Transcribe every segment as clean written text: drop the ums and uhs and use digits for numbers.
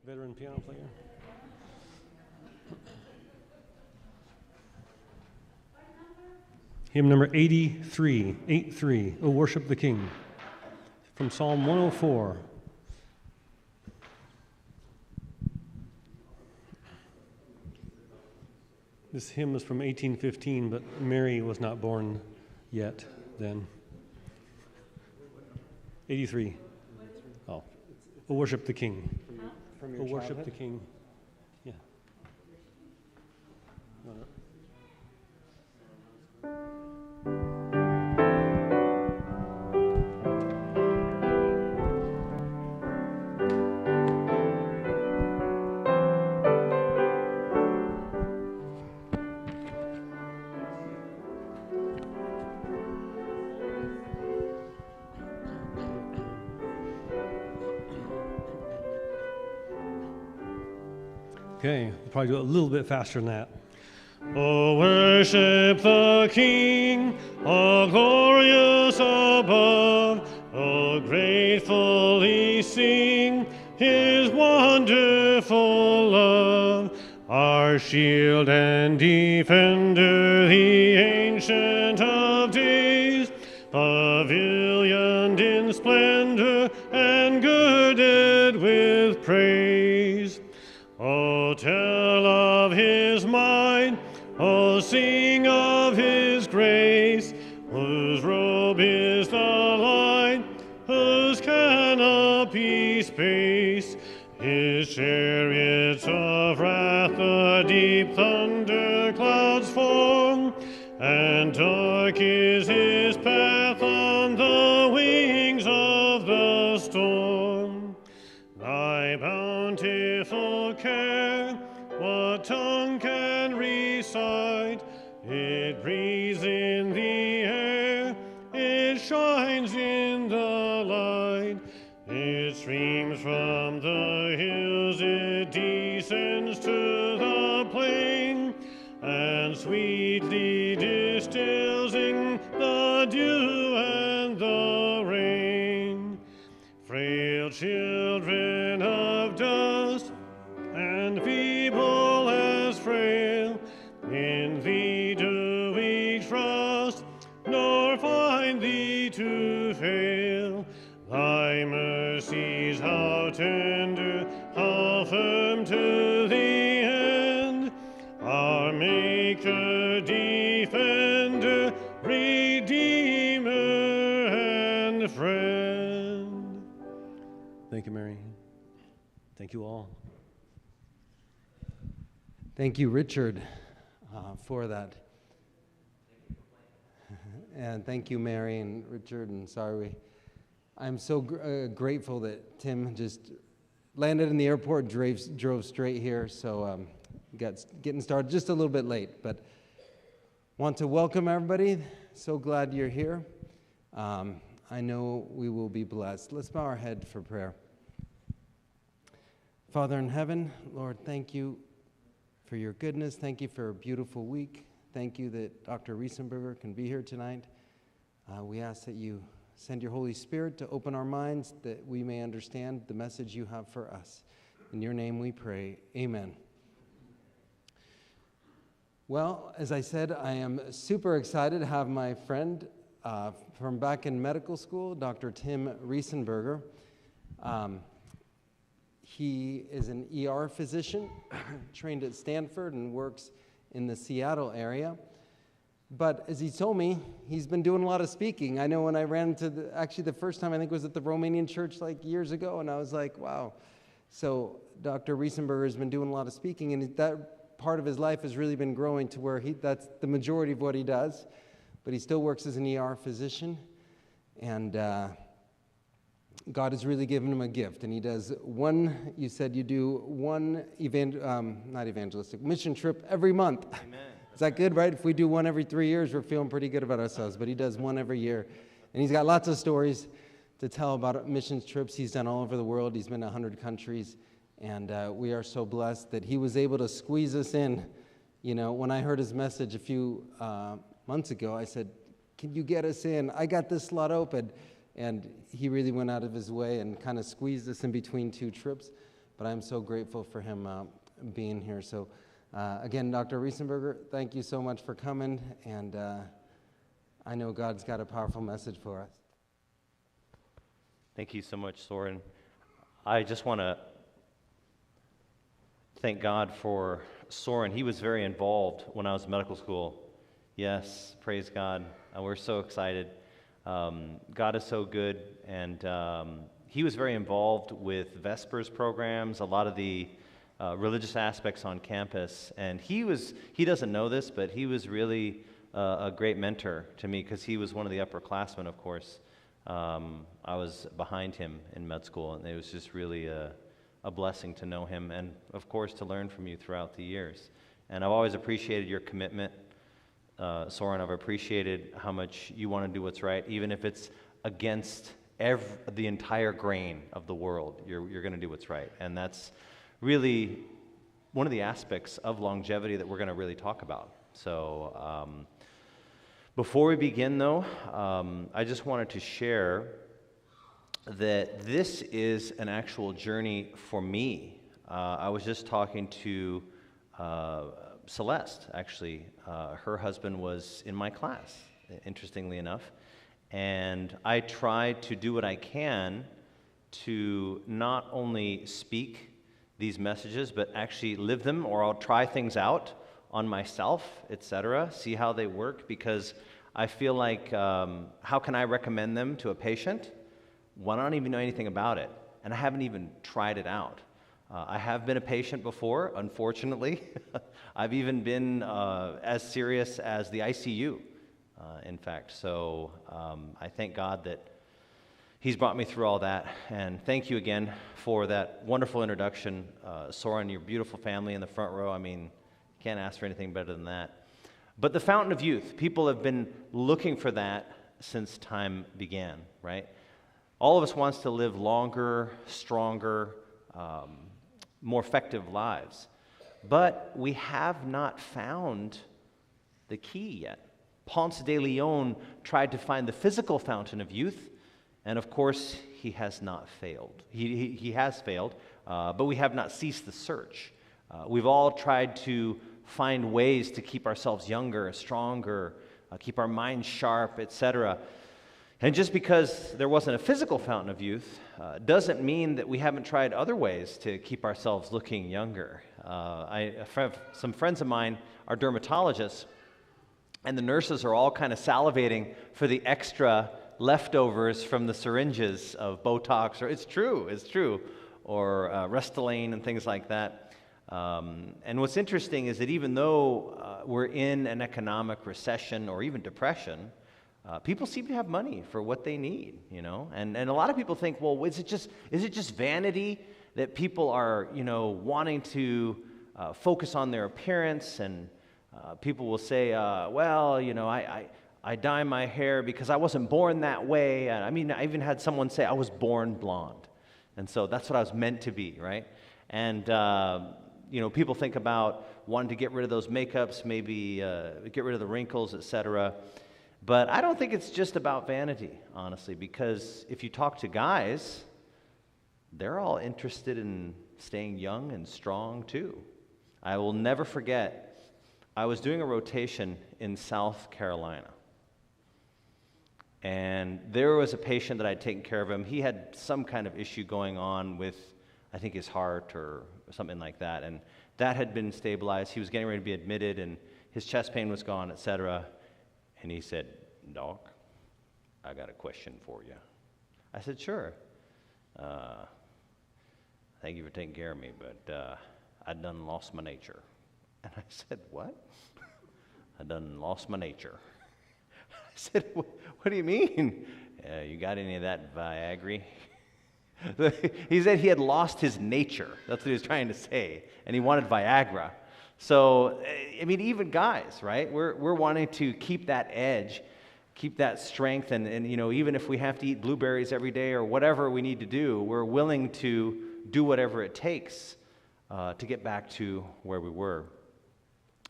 veteran piano player. Hymn number 83, 83, O Worship the King, from Psalm 104. This hymn is from 1815, but Mary was not born yet then. 83. Oh, O Worship the King. From your O Worship childhood? the King. Yeah. Okay, we'll probably do it a little bit faster than that. Oh, worship the King, all glorious above. Oh, gratefully sing his wonderful love. Our shield and defender, the Ancient of Days, pavilioned in splendor and girded with praise. Oh, tell of his might, oh, sing of his grace, whose robe is the light, whose canopy space, his chariots of wrath the deep thunder clouds form, and dark is his path on the wings of the storm. Thy bountiful care, what tongue can recite? It breathes in the air, it shines in the light, it streams from the hills, it descends to the plain, and sweetly distills in the dew and the rain. Frail children of dust, and feeble as frail, in thee do we trust, nor find thee to fail. Thy mercies how tender, how firm to the end, our Maker, Defender, Redeemer, and Friend. Thank you, Mary. Thank you all. Thank you, Richard, for that. And thank you, Mary and Richard, and I'm so grateful that Tim just landed in the airport, drove straight here, so getting started just a little bit late, but want to welcome everybody. So glad you're here. I know we will be blessed. Let's bow our head for prayer. Father in heaven, Lord, thank you for your goodness. Thank you for a beautiful week. Thank you that Dr. Riesenberger can be here tonight. We ask that you send your Holy Spirit to open our minds that we may understand the message you have for us. In your name we pray, amen. Well, as I said, I am super excited to have my friend from back in medical school, Dr. Tim Riesenberger. He is an ER physician, trained at Stanford and works in the Seattle area. But as he told me, he's been doing a lot of speaking. I know when I ran into the first time I think was at the Romanian church like years ago, and I was like, wow. So Dr. Riesenberger has been doing a lot of speaking, and that part of his life has really been growing to where that's the majority of what he does. But he still works as an ER physician, and God has really given him a gift, and he does one, you said you do one mission trip every month. Amen. Is that good, right? If we do one every 3 years, we're feeling pretty good about ourselves, but he does one every year. And he's got lots of stories to tell about missions trips he's done all over the world. He's been to 100 countries, and we are so blessed that he was able to squeeze us in. You know, when I heard his message a few months ago, I said, can you get us in? I got this slot open. And he really went out of his way and kind of squeezed us in between two trips. but I'm so grateful for him being here. So again, Dr. Riesenberger, thank you so much for coming, and I know God's got a powerful message for us. Thank you so much, Soren. I just want to thank God for Soren. He was very involved when I was in medical school. Yes, praise God. We're so excited. God is so good, and he was very involved with Vespers programs, a lot of the religious aspects on campus, and he doesn't know this, but he was really a great mentor to me because he was one of the upperclassmen, of course. I was behind him in med school, and it was just really a blessing to know him and, of course, to learn from you throughout the years. And I've always appreciated your commitment, Soren. I've appreciated how much you want to do what's right, even if it's against the entire grain of the world. You're going to do what's right, and that's really one of the aspects of longevity that we're going to really talk about. So before we begin, though, I just wanted to share that this is an actual journey for me. I was just talking to Celeste, actually. Her husband was in my class, interestingly enough, and I try to do what I can to not only speak these messages, but actually live them, or I'll try things out on myself, etc., see how they work, because I feel like, how can I recommend them to a patient when I don't even know anything about it, and I haven't even tried it out? I have been a patient before, unfortunately. I've even been as serious as the ICU, in fact. So I thank God that He's brought me through all that, and thank you again for that wonderful introduction, Soren, your beautiful family in the front row. I mean, can't ask for anything better than that. But the fountain of youth, people have been looking for that since time began, right? All of us wants to live longer, stronger, more effective lives. But we have not found the key yet. Ponce de Leon tried to find the physical fountain of youth, and of course, he has not failed. He has failed, but we have not ceased the search. We've all tried to find ways to keep ourselves younger, stronger, keep our minds sharp, etc. And just because there wasn't a physical fountain of youth doesn't mean that we haven't tried other ways to keep ourselves looking younger. Some friends of mine are dermatologists, and the nurses are all kind of salivating for the extra leftovers from the syringes of Botox, or it's true, or Restylane and things like that. And what's interesting is that even though we're in an economic recession or even depression, people seem to have money for what they need, you know. And a lot of people think, well, is it just vanity that people are, you know, wanting to focus on their appearance? And people will say, well, you know, I dye my hair because I wasn't born that way. I mean, I even had someone say I was born blonde, and so that's what I was meant to be, right? And you know, people think about wanting to get rid of those makeups, maybe get rid of the wrinkles, etc. But I don't think it's just about vanity, honestly, because if you talk to guys, they're all interested in staying young and strong too. I will never forget, I was doing a rotation in South Carolina, and there was a patient that I'd taken care of him. He had some kind of issue going on with, I think, his heart or something like that, and that had been stabilized. He was getting ready to be admitted, and his chest pain was gone, etc. And he said, "Doc, I got a question for you." I said, "Sure. Thank you for taking care of me, but I done lost my nature." And I said, "What?" "I done lost my nature." I said, "What do you mean? You got any of that Viagra?" He said he had lost his nature. That's what he was trying to say. And he wanted Viagra. So, I mean, even guys, right? We're wanting to keep that edge, keep that strength, and you know, even if we have to eat blueberries every day or whatever we need to do, we're willing to do whatever it takes to get back to where we were.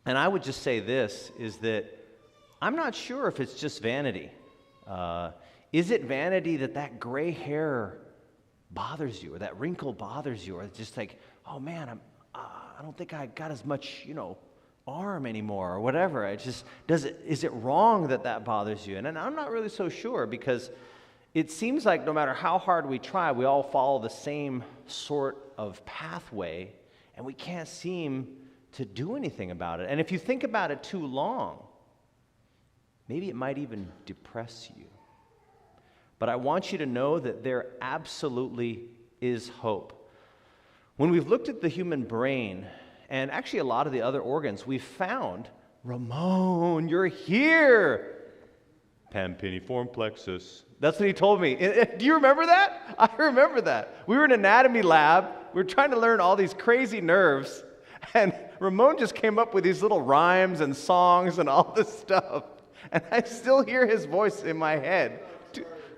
And I would just say this, is that I'm not sure if it's just vanity. Is it vanity that gray hair bothers you, or that wrinkle bothers you, or it's just like, oh man, I don't think I got as much, arm anymore, or whatever. Is it wrong that bothers you? And I'm not really so sure, because it seems like no matter how hard we try, we all follow the same sort of pathway, and we can't seem to do anything about it. And if you think about it too long, maybe it might even depress you. But I want you to know that there absolutely is hope. When we've looked at the human brain, and actually a lot of the other organs, we've found, Ramon, you're here. Pampiniform plexus. That's what he told me. Do you remember that? I remember that. We were in anatomy lab. We were trying to learn all these crazy nerves. And Ramon just came up with these little rhymes and songs and all this stuff. And I still hear his voice in my head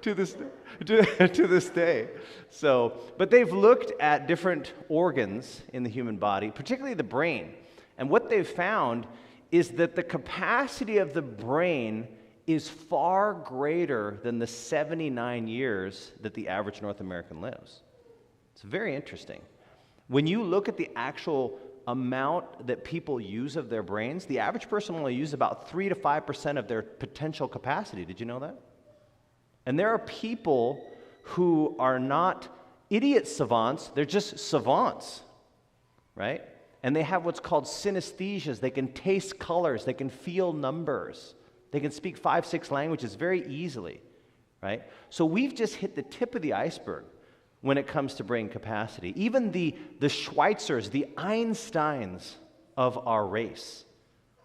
to this day. So, but they've looked at different organs in the human body, particularly the brain. And what they've found is that the capacity of the brain is far greater than the 79 years that the average North American lives. It's very interesting. When you look at the actual amount that people use of their brains, the average person only uses about 3 to 5% of their potential capacity. Did you know that? And there are people who are not idiot savants, they're just savants, right? And they have what's called synesthesias. They can taste colors, they can feel numbers, they can speak 5, 6 languages very easily, right? So we've just hit the tip of the iceberg when it comes to brain capacity. Even the Schweitzers, the Einsteins of our race,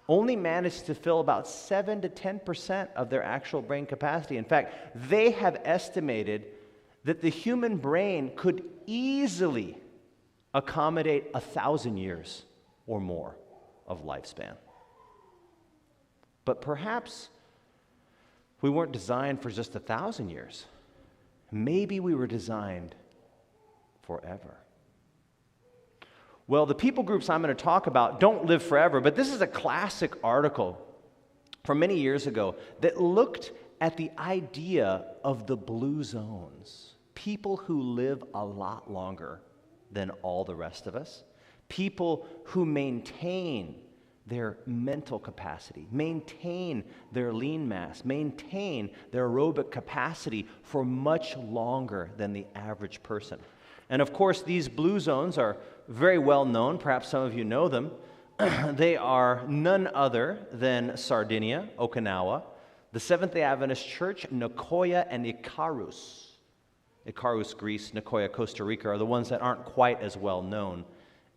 only managed to fill about 7 to 10% of their actual brain capacity. In fact, they have estimated that the human brain could easily accommodate 1,000 years or more of lifespan. But perhaps we weren't designed for just 1,000 years. Maybe we were designed forever. Well, the people groups I'm going to talk about don't live forever, but this is a classic article from many years ago that looked at the idea of the blue zones, people who live a lot longer than all the rest of us, people who maintain their mental capacity, maintain their lean mass, maintain their aerobic capacity for much longer than the average person. And of course, these blue zones are very well known. Perhaps some of you know them. They are none other than Sardinia, Okinawa, the Seventh-day Adventist Church, Nicoya, and Icarus. Icarus, Greece, Nicoya, Costa Rica are the ones that aren't quite as well known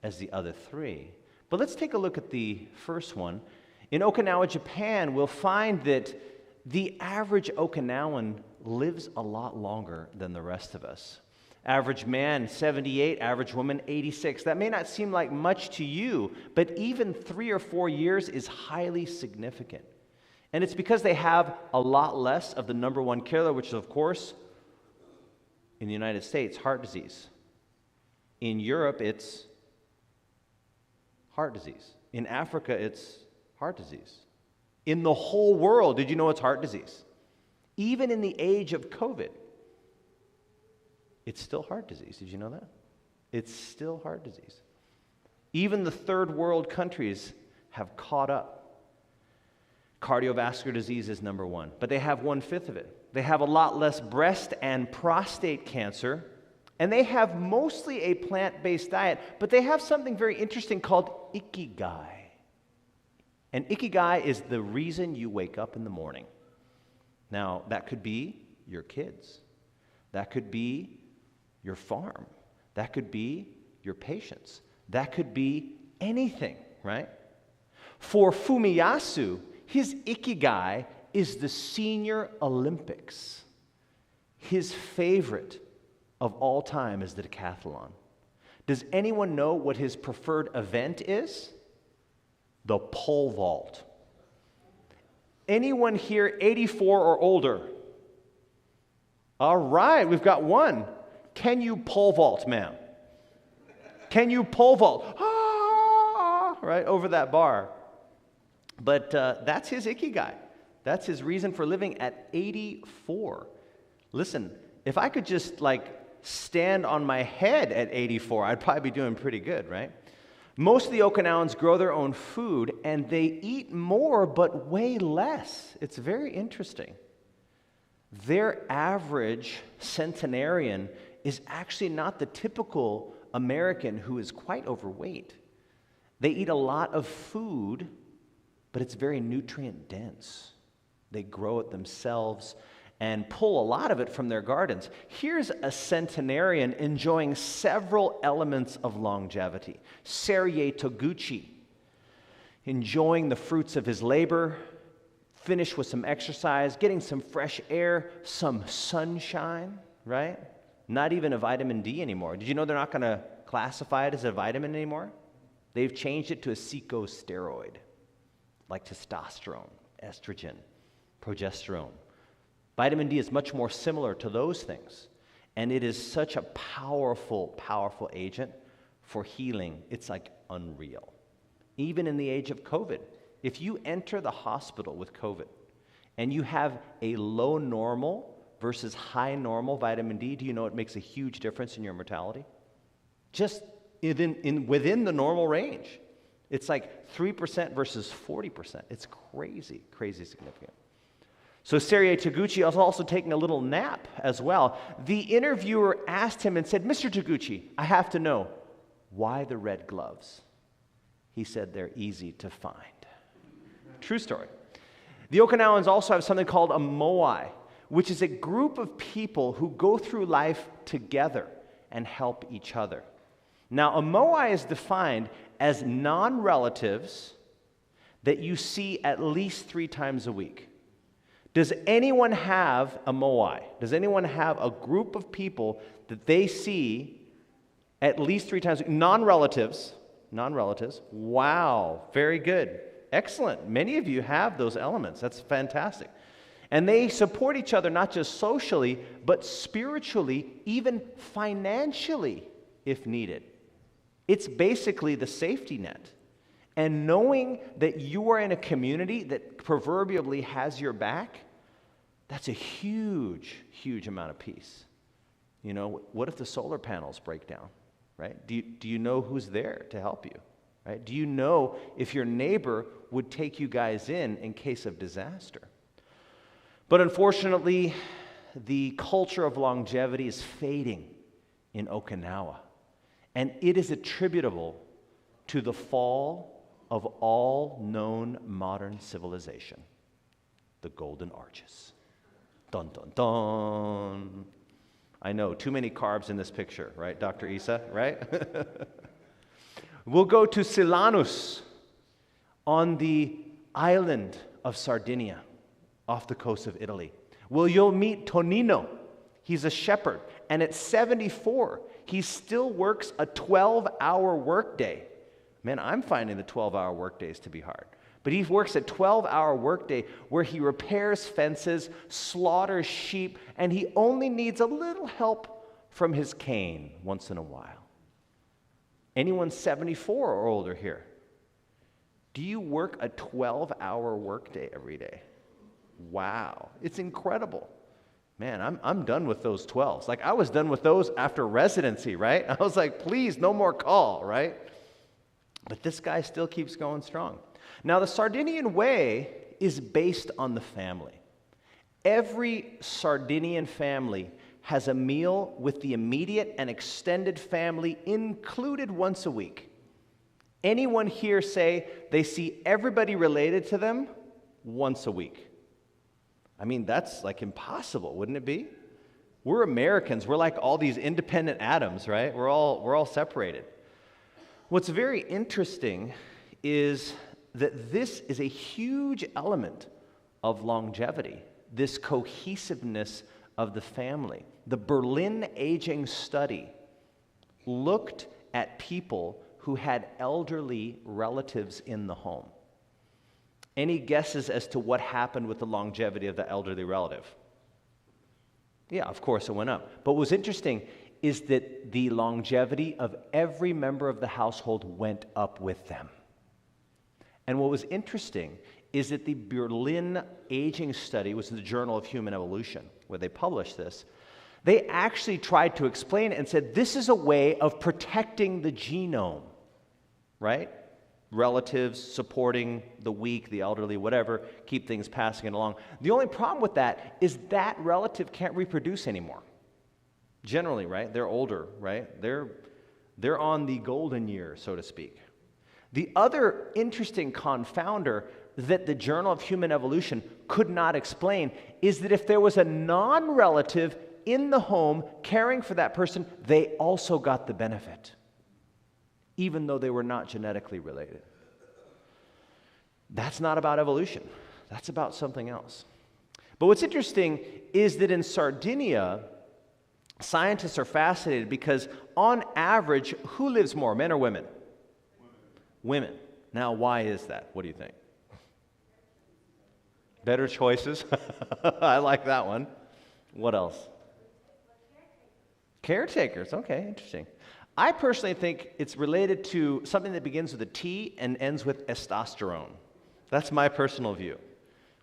as the other three. But let's take a look at the first one. In Okinawa, Japan, we'll find that the average Okinawan lives a lot longer than the rest of us. Average man, 78, average woman, 86. That may not seem like much to you, but even 3 or 4 years is highly significant. And it's because they have a lot less of the number one killer, which is, of course, in the United States, heart disease. In Europe, it's heart disease. In Africa, it's heart disease. In the whole world, did you know it's heart disease? Even in the age of COVID, it's still heart disease. Did you know that? It's still heart disease. Even the third world countries have caught up. Cardiovascular disease is number one, but they have 1/5 of it. They have a lot less breast and prostate cancer, and they have mostly a plant-based diet, but they have something very interesting called ikigai. And ikigai is the reason you wake up in the morning. Now, that could be your kids. That could be your farm. That could be your patients. That could be anything, right? For Fumiyasu, his ikigai is the Senior Olympics. His favorite of all time is the decathlon. Does anyone know what his preferred event is? The pole vault. Anyone here 84 or older? All right, we've got one. Can you pole vault, ma'am? Can you pole vault? Ah, right over that bar. But that's his ikigai. That's his reason for living at 84. Listen, if I could just stand on my head at 84, I'd probably be doing pretty good, right? Most of the Okinawans grow their own food, and they eat more but way less. It's very interesting. Their average centenarian is actually not the typical American who is quite overweight. They eat a lot of food, but it's very nutrient dense. They grow it themselves and pull a lot of it from their gardens. Here's a centenarian enjoying several elements of longevity. Serie Toguchi, enjoying the fruits of his labor, finished with some exercise, getting some fresh air, some sunshine, right? Not even a vitamin D anymore. Did you know they're not going to classify it as a vitamin anymore? They've changed it to a steroid, like testosterone, estrogen, progesterone. Vitamin D is much more similar to those things, and it is such a powerful, powerful agent for healing. It's like unreal. Even in the age of COVID, if you enter the hospital with COVID and you have a low normal versus high normal vitamin D, do you know it makes a huge difference in your mortality? Just within the normal range. It's like 3% versus 40%. It's crazy, crazy significant. So Serie Toguchi was also taking a little nap as well. The interviewer asked him and said, "Mr. Toguchi, I have to know, why the red gloves?" He said, "They're easy to find." True story. The Okinawans also have something called a moai, which is a group of people who go through life together and help each other. Now, a moai is defined as non-relatives that you see at least 3 times a week. Does anyone have a moai? Does anyone have a group of people that they see at least 3 times a week? Non-relatives. Non-relatives. Wow, very good. Excellent. Many of you have those elements. That's fantastic. And they support each other not just socially, but spiritually, even financially, if needed. It's basically the safety net. And knowing that you are in a community that proverbially has your back, that's a huge, huge amount of peace. You know, what if the solar panels break down, right? Do you know who's there to help you, right? Do you know if your neighbor would take you guys in case of disaster? But unfortunately, the culture of longevity is fading in Okinawa, and it is attributable to the fall of all known modern civilization, the Golden Arches. Dun, dun, dun. I know, too many carbs in this picture, right, Dr. Isa, right? We'll go to Silanus on the island of Sardinia, off the coast of Italy. Well, you'll meet Tonino. He's a shepherd, and at 74, he still works a 12-hour workday. Man, I'm finding the 12-hour workdays to be hard. But he works a 12-hour workday where he repairs fences, slaughters sheep, and he only needs a little help from his cane once in a while. Anyone 74 or older here? Do you work a 12-hour workday every day? Wow, it's incredible. Man, I'm done with those 12s. Like, I was done with those after residency, right? I was like, please, no more call, right? But this guy still keeps going strong. Now, the Sardinian way is based on the family. Every Sardinian family has a meal with the immediate and extended family included once a week. Anyone here say they see everybody related to them once a week? I mean, that's like impossible, wouldn't it be? We're Americans. We're like all these independent atoms, right? We're all separated. What's very interesting is that this is a huge element of longevity, this cohesiveness of the family. The Berlin Aging Study looked at people who had elderly relatives in the home. Any guesses as to what happened with the longevity of the elderly relative? Yeah, of course it went up. But what's interesting is that the longevity of every member of the household went up with them. And what was interesting is that the Berlin Aging Study was in the Journal of Human Evolution, where they published this. They actually tried to explain it and said, this is a way of protecting the genome, right? Relatives supporting the weak, the elderly, whatever, keep things passing it along. The only problem with that is that relative can't reproduce anymore. Generally, right? They're older, right? They're on the golden year, so to speak. The other interesting confounder that the Journal of Human Evolution could not explain is that if there was a non-relative in the home caring for that person, they also got the benefit, even though they were not genetically related. That's not about evolution. That's about something else. But what's interesting is that in Sardinia, scientists are fascinated because on average, who lives more, men or women? Women. Now, why is that? What do you think? Better choices. I like that one. What else? Caretakers. Okay, interesting. I personally think it's related to something that begins with a T and ends with testosterone. That's my personal view.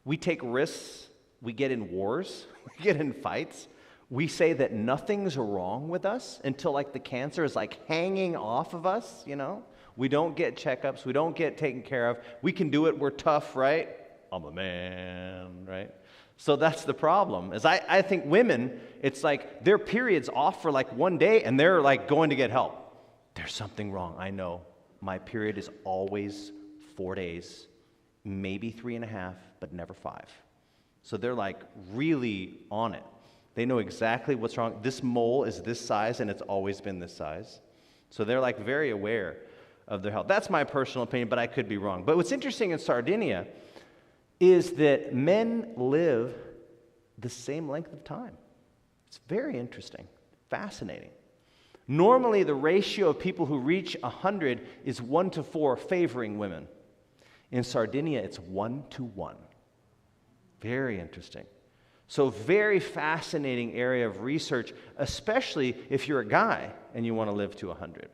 We take risks. We get in wars. We get in fights. We say that nothing's wrong with us until like the cancer is like hanging off of us, you know? We don't get checkups. We don't get taken care of. We can do it. We're tough, right? I'm a man, right? So that's the problem. Is I think women, it's like their period's off for like one day and they're like going to get help. There's something wrong. I know. My period is always 4 days, maybe 3.5, but never 5. So they're like really on it. They know exactly what's wrong. This mole is this size and it's always been this size. So they're like very aware of their health. That's my personal opinion, but I could be wrong. But what's interesting in Sardinia is that men live the same length of time. It's very interesting, fascinating. Normally, the ratio of people who reach 100 is 1-4, favoring women. In Sardinia, it's 1-1. Very interesting. So very fascinating area of research, especially if you're a guy and you want to live to 100.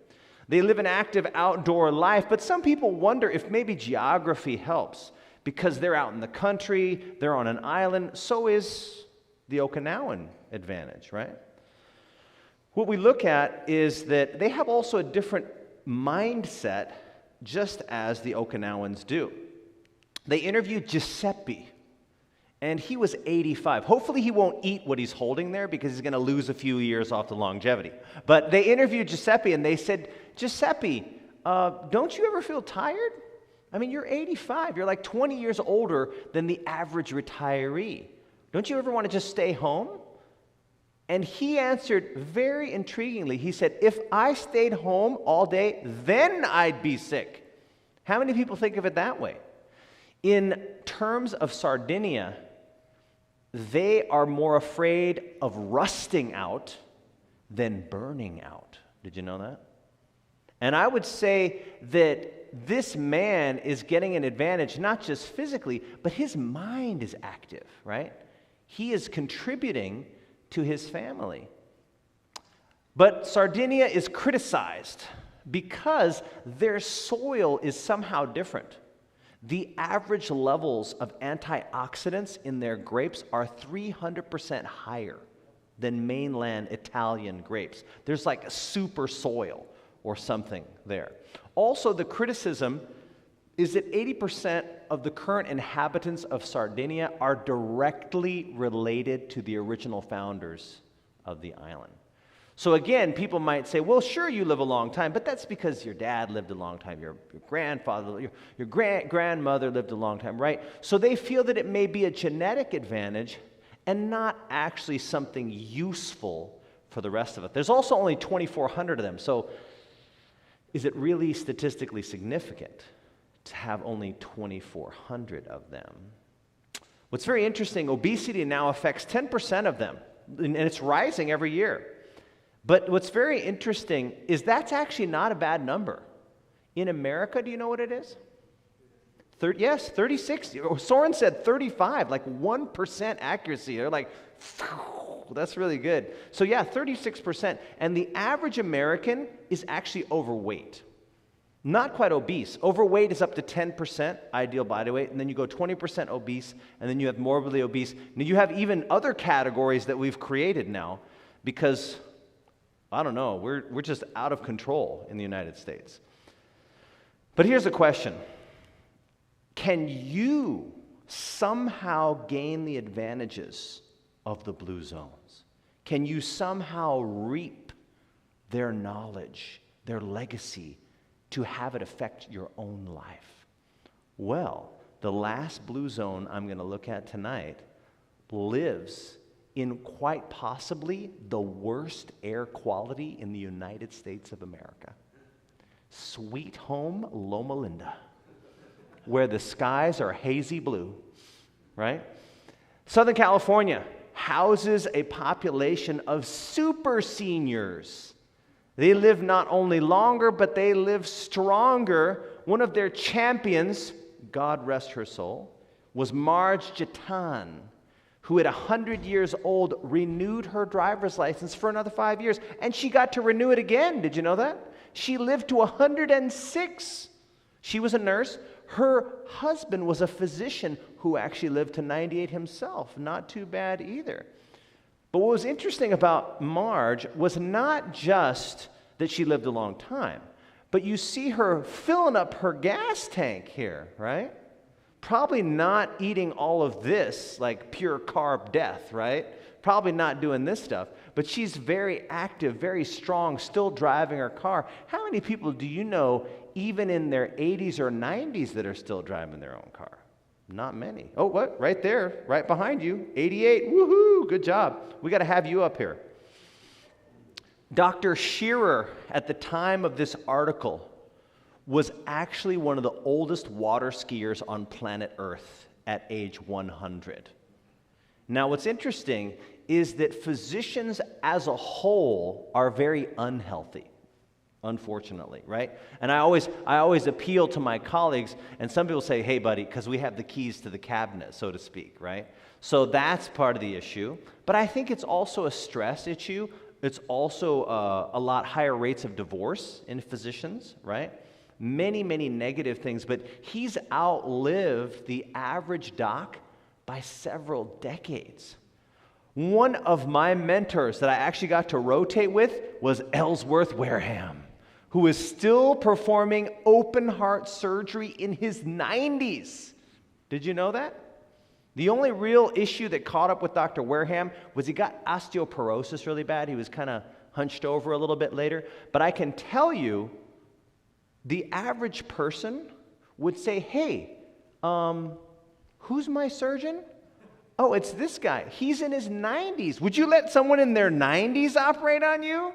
They live an active outdoor life, but some people wonder if maybe geography helps because they're out in the country, they're on an island. So is the Okinawan advantage, right? What we look at is that they have also a different mindset, just as the Okinawans do. They interviewed Giuseppe, and he was 85. Hopefully he won't eat what he's holding there because he's going to lose a few years off the longevity. But they interviewed Giuseppe, and they said, Giuseppe, don't you ever feel tired? I mean, you're 85. You're like 20 years older than the average retiree. Don't you ever want to just stay home? And he answered very intriguingly. He said, if I stayed home all day, then I'd be sick. How many people think of it that way? In terms of Sardinia, they are more afraid of rusting out than burning out. Did you know that? And I would say that this man is getting an advantage, not just physically, but his mind is active, right? He is contributing to his family. But Sardinia is criticized because their soil is somehow different. The average levels of antioxidants in their grapes are 300% higher than mainland Italian grapes. There's like a super soil or something there. Also, the criticism is that 80% of the current inhabitants of Sardinia are directly related to the original founders of the island. So again, people might say, well, sure, you live a long time, but that's because your dad lived a long time, your grandfather, your grandmother lived a long time, right? So they feel that it may be a genetic advantage and not actually something useful for the rest of us. There's also only 2,400 of them, so is it really statistically significant to have only 2,400 of them? What's very interesting, obesity now affects 10% of them, and it's rising every year. But what's very interesting is that's actually not a bad number. In America, do you know what it is? Yes, 36. Soren said 35, like 1% accuracy. They're like, that's really good. So yeah, 36%. And the average American is actually overweight. Not quite obese. Overweight is up to 10%, ideal body weight, and then you go 20% obese, and then you have morbidly obese. Now you have even other categories that we've created now because, I don't know, we're just out of control in the United States. But here's the question. Can you somehow gain the advantages of the blue zones? Can you somehow reap their knowledge, their legacy, to have it affect your own life? Well, the last blue zone I'm going to look at tonight lives in quite possibly the worst air quality in the United States of America. Sweet home Loma Linda, where the skies are hazy blue, right? Southern California houses a population of super seniors. They live not only longer, but they live stronger. One of their champions, God rest her soul, was Marge Jatan, who at 100 years old renewed her driver's license for another 5 years, and she got to renew it again. Did you know that? She lived to 106. She was a nurse. Her husband was a physician who actually lived to 98 himself. Not too bad either. But what was interesting about Marge was not just that she lived a long time, but you see her filling up her gas tank here, right? Probably not eating all of this, like pure carb death, right? Probably not doing this stuff, but she's very active, very strong, still driving her car. How many people do you know, even in their 80s or 90s, that are still driving their own car? Not many. Oh, what? Right there, right behind you, 88. Woohoo, good job. We got to have you up here. Dr. Shearer, at the time of this article, was actually one of the oldest water skiers on planet Earth at age 100. Now, what's interesting is that physicians as a whole are very unhealthy, unfortunately, right? And I always appeal to my colleagues, and some people say, hey, buddy, because we have the keys to the cabinet, so to speak, right? So that's part of the issue. But I think it's also a stress issue. It's also a lot higher rates of divorce in physicians, right? Many, many negative things, but he's outlived the average doc by several decades. One of my mentors that I actually got to rotate with was Ellsworth Wareham, who is still performing open heart surgery in his 90s. Did you know that? The only real issue that caught up with Dr. Wareham was he got osteoporosis really bad. He was kind of hunched over a little bit later. But I can tell you, the average person would say, hey, who's my surgeon? Oh, it's this guy. He's in his 90s. Would you let someone in their 90s operate on you?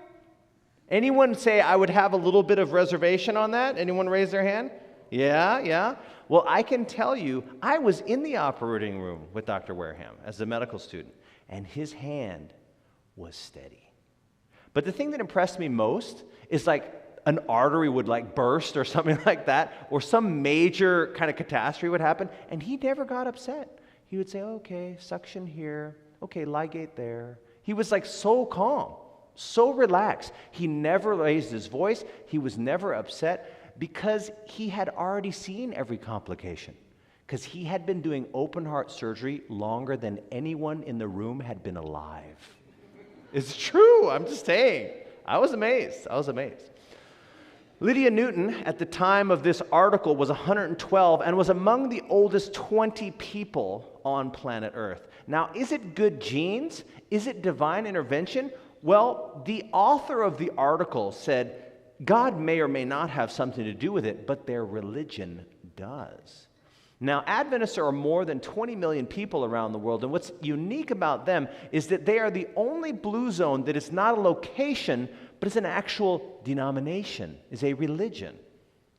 Anyone say I would have a little bit of reservation on that? Anyone raise their hand? Yeah. Well, I can tell you, I was in the operating room with Dr. Wareham as a medical student, and his hand was steady. But the thing that impressed me most is like an artery would like burst or something like that, or some major kind of catastrophe would happen, and he never got upset. He would say, okay, suction here, okay, ligate there. He was like so calm, so relaxed. He never raised his voice. He was never upset because he had already seen every complication, because he had been doing open heart surgery longer than anyone in the room had been alive. It's true, I'm just saying. I was amazed. Lydia Newton, at the time of this article, was 112 and was among the oldest 20 people on planet Earth. Now, is it good genes? Is it divine intervention? Well, the author of the article said, God may or may not have something to do with it, but their religion does. Now, Adventists are more than 20 million people around the world, and what's unique about them is that they are the only blue zone that is not a location, but is an actual denomination, is a religion.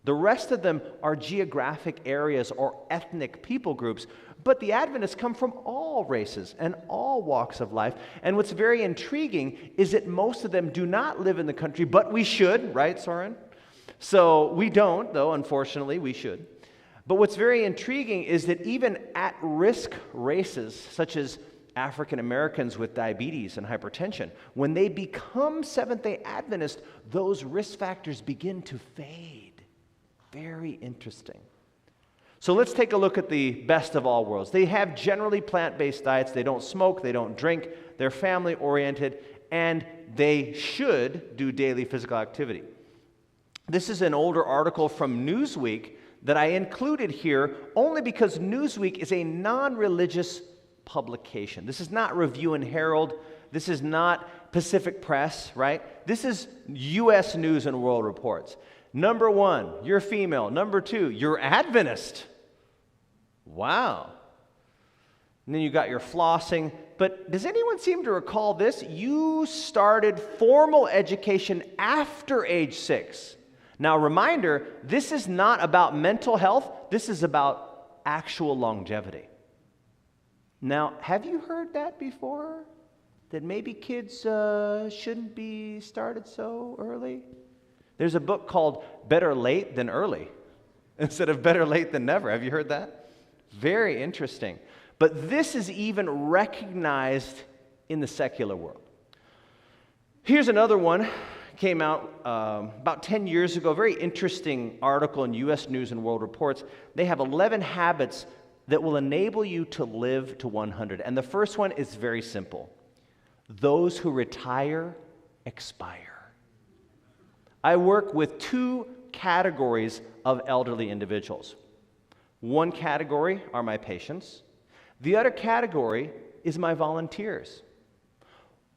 The rest of them are geographic areas or ethnic people groups, but the Adventists come from all races and all walks of life. And what's very intriguing is that most of them do not live in the country, but we should, right, Soren? So we don't, though, unfortunately, we should. But what's very intriguing is that even at-risk races, such as African Americans with diabetes and hypertension, when they become Seventh-day Adventist, those risk factors begin to fade. Very interesting. So let's take a look at the best of all worlds. They have generally plant-based diets. They don't smoke, they don't drink, they're family-oriented, and they should do daily physical activity. This is an older article from Newsweek that I included here only because Newsweek is a non-religious publication. This is not Review and Herald. This is not Pacific Press, right? This is U.S. News and World Reports. Number 1, you're female. Number 2, you're Adventist. Wow. And then you got your flossing. But does anyone seem to recall this? You started formal education after age 6. Now, reminder, this is not about mental health. This is about actual longevity. Now, have you heard that before? That maybe kids shouldn't be started so early? There's a book called Better Late Than Early instead of Better Late Than Never. Have you heard that? Very interesting. But this is even recognized in the secular world. Here's another one. Came out about 10 years ago. Very interesting article in U.S. News and World Reports. They have 11 habits that will enable you to live to 100. And the first one is very simple. Those who retire expire. I work with 2 categories of elderly individuals. One category are my patients. The other category is my volunteers.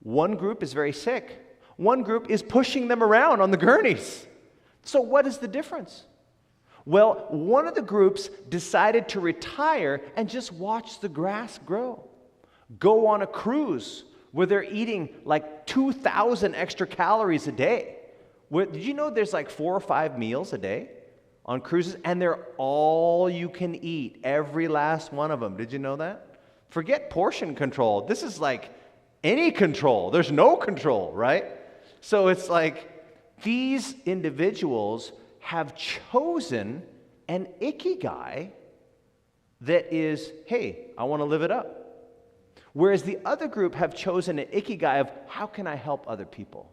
One group is very sick. One group is pushing them around on the gurneys. So what is the difference? Well, one of the groups decided to retire and just watch the grass grow. Go on a cruise where they're eating like 2,000 extra calories a day. Did you know there's like 4 or 5 meals a day on cruises? And they're all you can eat, every last one of them. Did you know that? Forget portion control. This is like any control. There's no control, right? So it's like these individuals have chosen an ikigai that is, hey, I want to live it up. Whereas the other group have chosen an ikigai of, how can I help other people?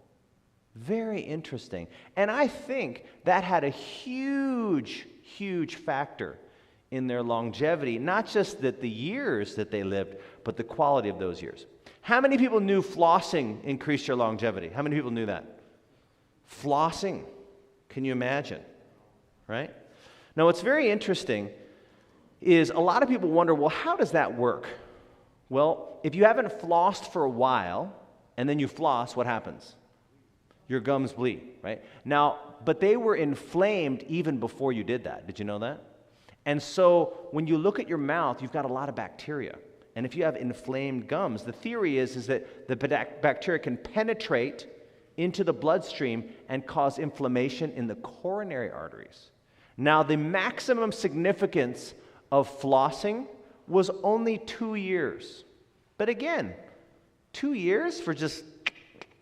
Very interesting. And I think that had a huge, huge factor in their longevity, not just that the years that they lived, but the quality of those years. How many people knew flossing increased your longevity? How many people knew that? Flossing. Can you imagine? Right? Now, what's very interesting is a lot of people wonder, well, how does that work? Well, if you haven't flossed for a while, and then you floss, what happens? Your gums bleed, right? Now, but they were inflamed even before you did that. Did you know that? And so when you look at your mouth, you've got a lot of bacteria. And if you have inflamed gums, the theory is that the bacteria can penetrate into the bloodstream and cause inflammation in the coronary arteries. Now, the maximum significance of flossing was only 2 years. But again, 2 years for just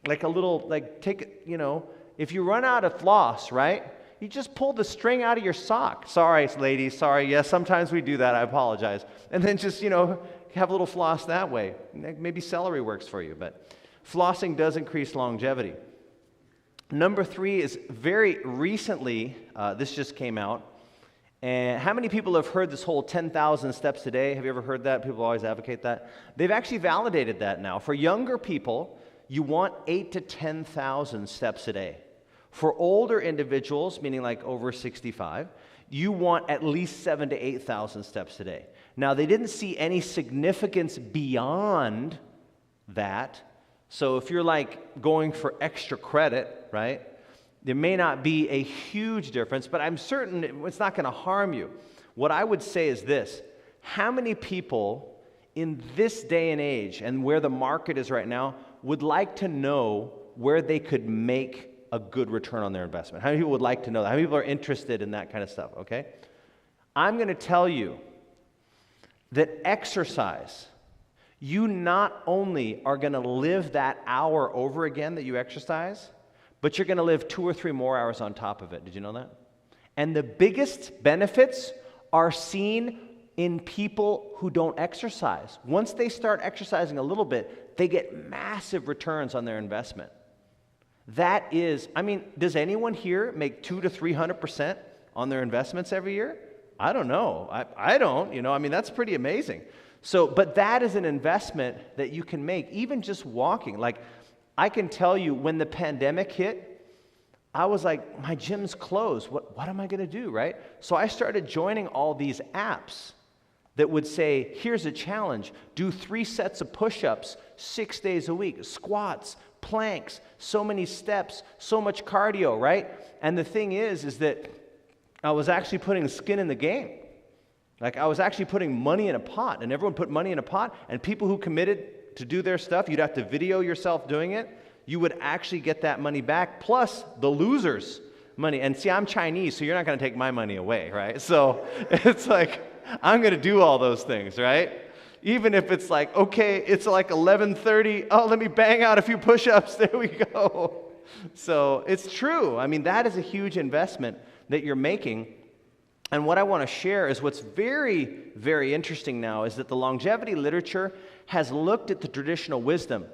like a little, like take it, you know, if you run out of floss, right? You just pull the string out of your sock. Sorry, ladies, sorry. Yes, sometimes we do that. I apologize. And then just, you know, have a little floss that way. Maybe celery works for you, but flossing does increase longevity. Number 3 is very recently, this just came out. And how many people have heard this whole 10,000 steps a day? Have you ever heard that? People always advocate that. They've actually validated that now. For younger people, you want 8,000 to 10,000 steps a day. For older individuals, meaning like over 65, you want at least 7,000 to 8,000 steps a day. Now, they didn't see any significance beyond that. So if you're like going for extra credit, right, there may not be a huge difference, but I'm certain it's not going to harm you. What I would say is this: how many people in this day and age and where the market is right now would like to know where they could make a good return on their investment? How many people would like to know that? How many people are interested in that kind of stuff, okay? I'm going to tell you that exercise, you not only are going to live that hour over again that you exercise, but you're going to live 2 or 3 more hours on top of it. Did you know that? And the biggest benefits are seen in people who don't exercise. Once they start exercising a little bit, they get massive returns on their investment. That is, I mean, does anyone here make 200% to 300% on their investments every year? I don't know. I don't, you know, I mean, that's pretty amazing. So, but that is an investment that you can make, even just walking. Like, I can tell you when the pandemic hit, I was like, my gym's closed. What am I going to do, right? So I started joining all these apps that would say, here's a challenge. Do 3 sets of push-ups 6 days a week, squats, planks, so many steps, so much cardio, right? And the thing is that I was actually putting skin in the game. Like I was actually putting money in a pot, and everyone put money in a pot, and people who committed to do their stuff, you'd have to video yourself doing it. You would actually get that money back, plus the losers' money. And see, I'm Chinese, so you're not going to take my money away, right? So it's like, I'm going to do all those things, right? Even if it's like, okay, it's like 11:30, oh, let me bang out a few push-ups, there we go. So it's true. I mean, that is a huge investment that you're making. And what I want to share is what's very, very interesting now is that the longevity literature has looked at the traditional wisdom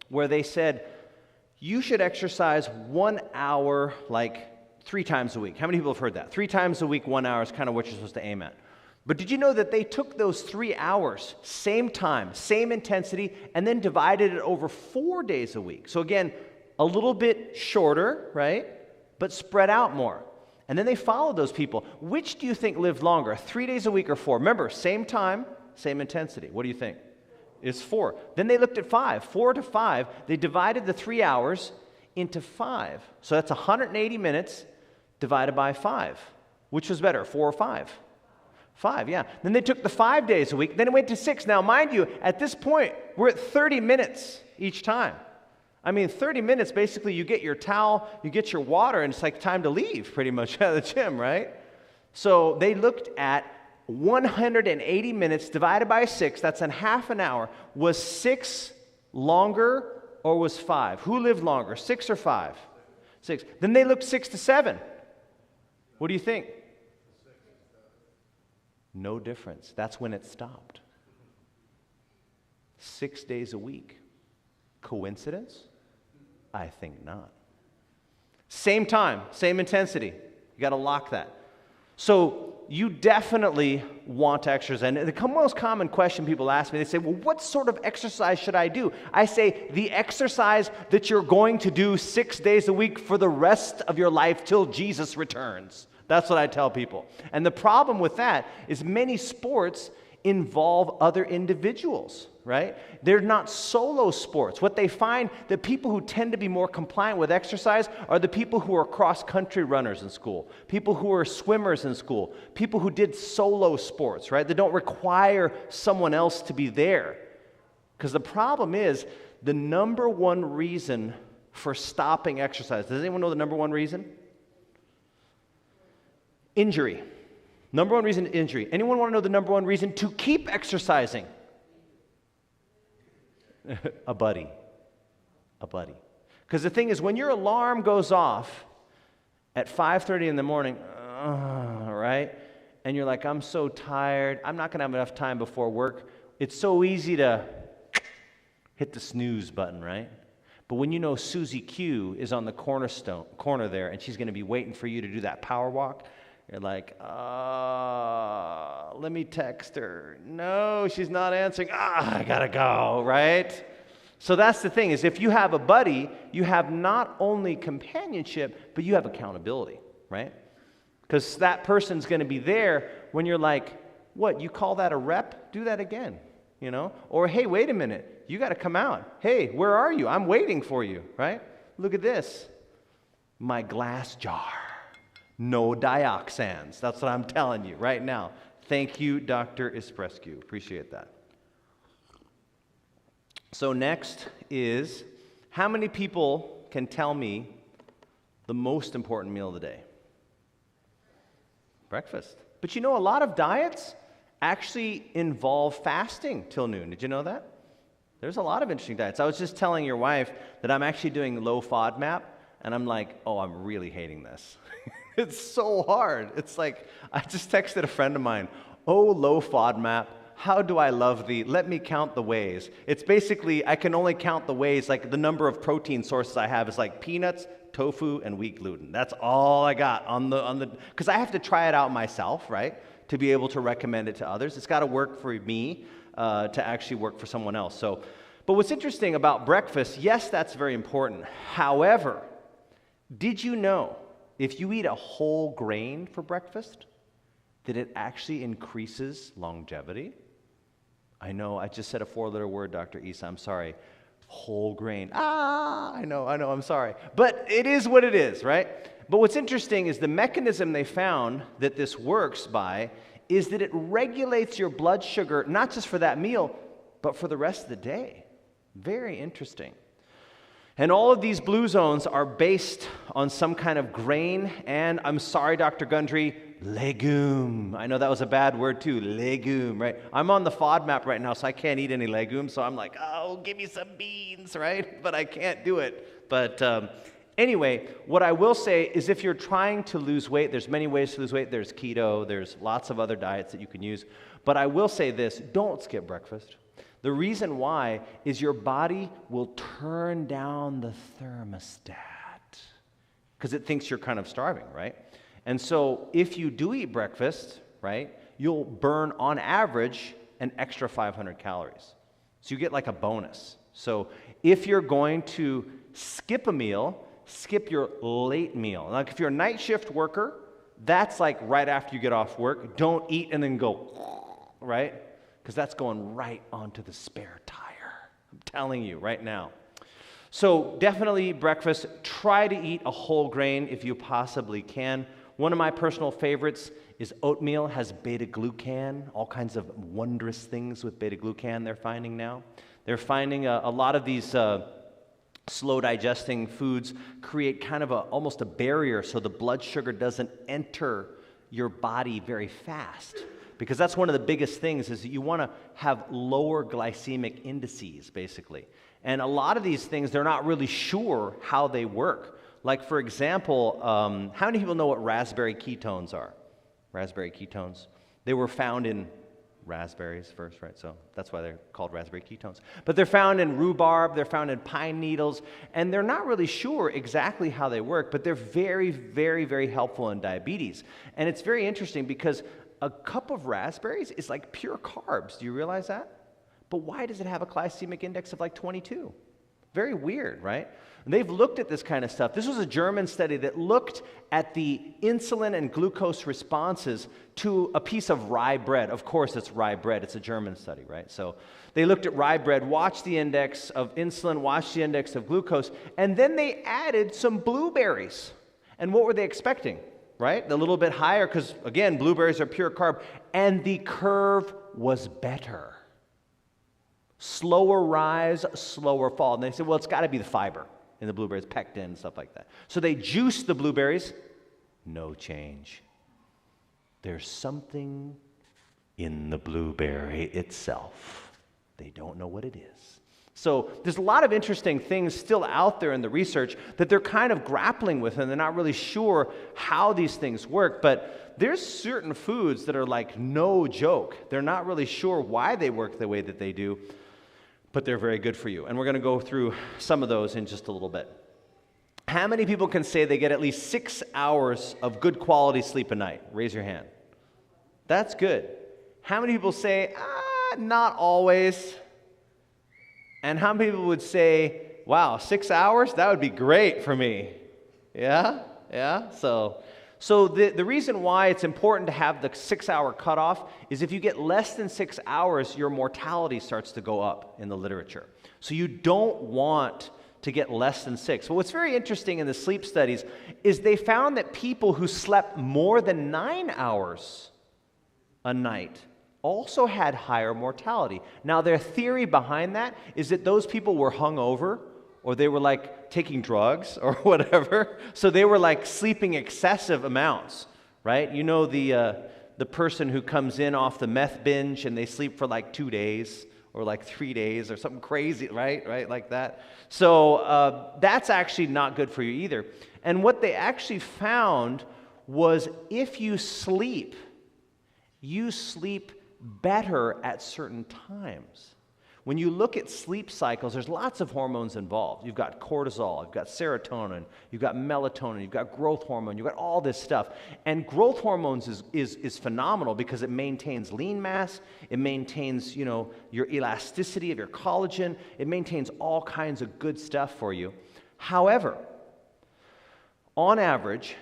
where they said, you should exercise 1 hour like 3 times a week. How many people have heard that? 3 times a week, 1 hour is kind of what you're supposed to aim at. But did you know that they took those 3 hours, same time, same intensity, and then divided it over 4 days a week? So again, a little bit shorter, right? But spread out more. And then they followed those people. Which do you think lived longer, 3 days a week or 4? Remember, same time, same intensity. What do you think? It's 4. Then they looked at 5, 4 to 5. They divided the 3 hours into 5. So that's 180 minutes divided by 5. Which was better, 4 or 5? 5, yeah. Then they took the 5 days a week. Then it went to 6. Now, mind you, at this point, we're at 30 minutes each time. I mean, 30 minutes, basically, you get your towel, you get your water, and it's like time to leave, pretty much, out of the gym, right? So they looked at 180 minutes divided by 6, that's in half an hour. Was 6 longer or was 5? Who lived longer, 6 or 5? 6. Then they looked 6 to 7. What do you think? No difference. That's when it stopped. 6 days a week. Coincidence? I think not. Same time, same intensity. You got to lock that. So you definitely want to exercise. And the most common question people ask me, they say, well, what sort of exercise should I do? I say, the exercise that you're going to do 6 days a week for the rest of your life till Jesus returns. That's what I tell people. And the problem with that is many sports involve other individuals, right? They're not solo sports. What they find, the people who tend to be more compliant with exercise are the people who are cross-country runners in school, people who are swimmers in school, people who did solo sports, right? They don't require someone else to be there. Because the problem is, the number one reason for stopping exercise, does anyone know the number one reason? Injury. Number one reason, injury. Anyone want to know the number one reason to keep exercising? A buddy. A buddy. Because the thing is, when your alarm goes off at 5:30 in the morning, right? And you're like, I'm so tired. I'm not going to have enough time before work. It's so easy to hit the snooze button, right? But when you know Susie Q is on the corner there, and she's going to be waiting for you to do that power walk, you're like, let me text her. No, she's not answering. I gotta go, right? So that's the thing, is if you have a buddy, you have not only companionship, but you have accountability, right? Because that person's gonna be there when you're like, what, you call that a rep? Do that again, you know? Or, hey, wait a minute, you gotta come out. Hey, where are you? I'm waiting for you, right? Look at this, my glass jar. No dioxins. That's what I'm telling you right now. Thank you, Dr. Esprescu. Appreciate that. So next is, how many people can tell me the most important meal of the day? Breakfast. But you know, a lot of diets actually involve fasting till noon. Did you know that? There's a lot of interesting diets. I was just telling your wife that I'm actually doing low FODMAP, and I'm like, oh, I'm really hating this. It's so hard. It's like, I just texted a friend of mine, oh, low FODMAP, how do I love thee? Let me count the ways. It's basically, I can only count the ways, like the number of protein sources I have is like peanuts, tofu, and wheat gluten. That's all I got on the, because I have to try it out myself, right, to be able to recommend it to others. It's got to work for me to actually work for someone else. So But what's interesting about breakfast, yes, that's very important. However, did you know if you eat a whole grain for breakfast, that it actually increases longevity? I know, I just said a 4-letter word, Dr. Isa, I'm sorry. Whole grain. I know, I'm sorry. But it is what it is, right? But what's interesting is the mechanism they found that this works by is that it regulates your blood sugar, not just for that meal, but for the rest of the day. Very interesting. And all of these blue zones are based on some kind of grain, and I'm sorry, Dr. Gundry, legume. I know that was a bad word too, legume, right? I'm on the FODMAP right now, so I can't eat any legumes, so I'm like, oh, give me some beans, right? But I can't do it. But anyway, what I will say is if you're trying to lose weight, there's many ways to lose weight. There's keto, there's lots of other diets that you can use. But I will say this, don't skip breakfast. The reason why is your body will turn down the thermostat because it thinks you're kind of starving, right? And so if you do eat breakfast, right, you'll burn on average an extra 500 calories. So you get like a bonus. So if you're going to skip a meal, skip your late meal. Like if you're a night shift worker, that's like right after you get off work. Don't eat and then go, right? Because that's going right onto the spare tire. I'm telling you right now. So definitely breakfast. Try to eat a whole grain if you possibly can. One of my personal favorites is oatmeal. Has beta-glucan, all kinds of wondrous things with beta-glucan they're finding now. They're finding a lot of these slow digesting foods create kind of almost a barrier so the blood sugar doesn't enter your body very fast. Because that's one of the biggest things is that you want to have lower glycemic indices, basically. And a lot of these things, they're not really sure how they work. Like, for example, how many people know what raspberry ketones are? Raspberry ketones. They were found in raspberries first, right? So that's why they're called raspberry ketones. But they're found in rhubarb, they're found in pine needles, and they're not really sure exactly how they work, but they're very, very, very helpful in diabetes. And it's very interesting because a cup of raspberries is like pure carbs. Do you realize that? But why does it have a glycemic index of like 22? Very weird, right? And they've looked at this kind of stuff. This was a German study that looked at the insulin and glucose responses to a piece of rye bread. Of course, it's rye bread. It's a German study, right? So they looked at rye bread, watched the index of insulin, watched the index of glucose, and then they added some blueberries. And what were they expecting? Right? A little bit higher because, again, blueberries are pure carb. And the curve was better. Slower rise, slower fall. And they said, well, it's got to be the fiber in the blueberries, pectin and stuff like that. So they juiced the blueberries. No change. There's something in the blueberry itself. They don't know what it is. So there's a lot of interesting things still out there in the research that they're kind of grappling with, and they're not really sure how these things work. But there's certain foods that are like no joke. They're not really sure why they work the way that they do, but they're very good for you. And we're going to go through some of those in just a little bit. How many people can say they get at least 6 hours of good quality sleep a night? Raise your hand. That's good. How many people say, not always? And how many people would say, wow, 6 hours? That would be great for me. Yeah? So the reason why it's important to have the 6-hour cutoff is if you get less than 6 hours, your mortality starts to go up in the literature. So you don't want to get less than 6. But what's very interesting in the sleep studies is they found that people who slept more than 9 hours a night also had higher mortality. Now, their theory behind that is that those people were hungover, or they were like taking drugs or whatever, so they were like sleeping excessive amounts, right? You know the person who comes in off the meth binge and they sleep for like 2 days or like 3 days or something crazy, right? Like that. So that's actually not good for you either. And what they actually found was if you sleep better at certain times, When you look at sleep cycles, there's lots of hormones involved. You've got cortisol, you've got serotonin, you've got melatonin, you've got growth hormone, you've got all this stuff. And growth hormones is phenomenal because it maintains lean mass, it maintains, your elasticity of your collagen, it maintains all kinds of good stuff for you. However, on average,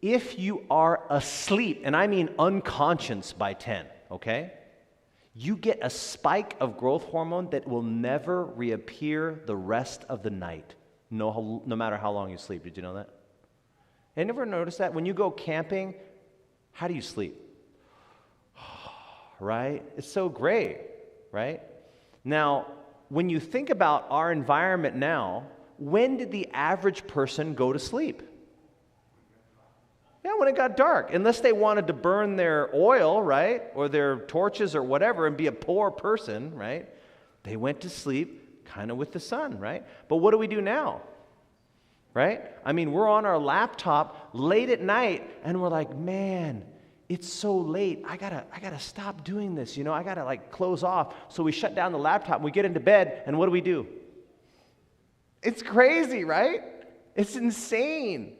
if you are asleep, and I mean unconscious by 10, okay? You get a spike of growth hormone that will never reappear the rest of the night, no matter how long you sleep. Did you know that? Have you ever noticed that? When you go camping, how do you sleep? Right? It's so great, right? Now, when you think about our environment now, when did the average person go to sleep? Yeah, when it got dark, unless they wanted to burn their oil, right, or their torches or whatever and be a poor person, right? They went to sleep kind of with the sun, right? But what do we do now, right? I mean, we're on our laptop late at night, and we're like, man, it's so late. I gotta stop doing this, I gotta close off. So we shut down the laptop, and we get into bed, and what do? It's crazy, right? It's insane.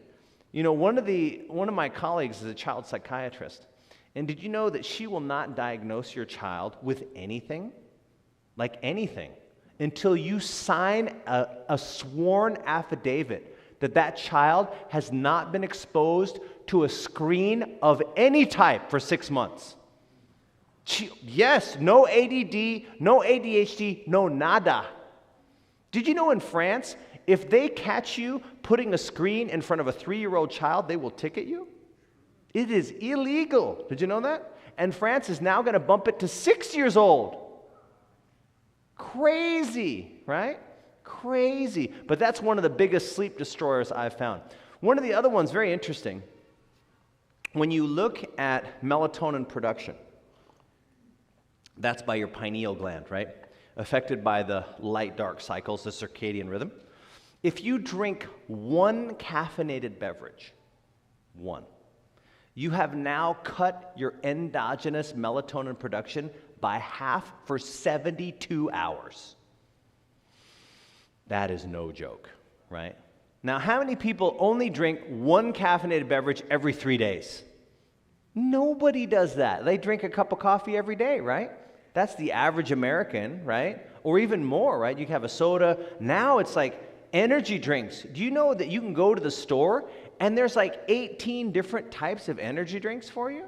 One of my colleagues is a child psychiatrist. And did you know that she will not diagnose your child with anything, until you sign a sworn affidavit that child has not been exposed to a screen of any type for 6 months? Yes, no ADD, no ADHD, no nada. Did you know in France, if they catch you putting a screen in front of a 3-year-old child, they will ticket you? It is illegal. Did you know that? And France is now going to bump it to 6 years old. Crazy, right? Crazy. But that's one of the biggest sleep destroyers I've found. One of the other ones, very interesting, when you look at melatonin production, that's by your pineal gland, right? Affected by the light-dark cycles, the circadian rhythm. If you drink one caffeinated beverage, you have now cut your endogenous melatonin production by half for 72 hours. That is no joke, right? Now, how many people only drink one caffeinated beverage every 3 days? Nobody does that. They drink a cup of coffee every day, right? That's the average American, right? Or even more, right? You can have a soda. Now it's energy drinks. Do you know that you can go to the store and there's 18 different types of energy drinks for you?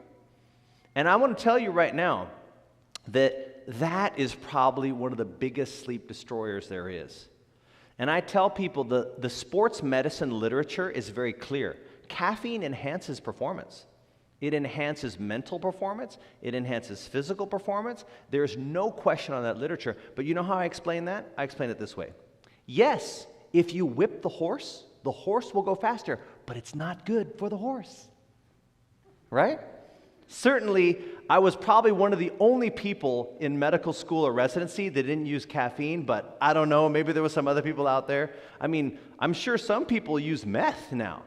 And I want to tell you right now that is probably one of the biggest sleep destroyers there is. And I tell people the sports medicine literature is very clear. Caffeine enhances performance. It enhances mental performance. It enhances physical performance. There's no question on that literature. But you know how I explain that? I explain it this way. Yes, if you whip the horse will go faster, but it's not good for the horse, right? Certainly, I was probably one of the only people in medical school or residency that didn't use caffeine, but I don't know, maybe there were some other people out there. I mean, I'm sure some people use meth now,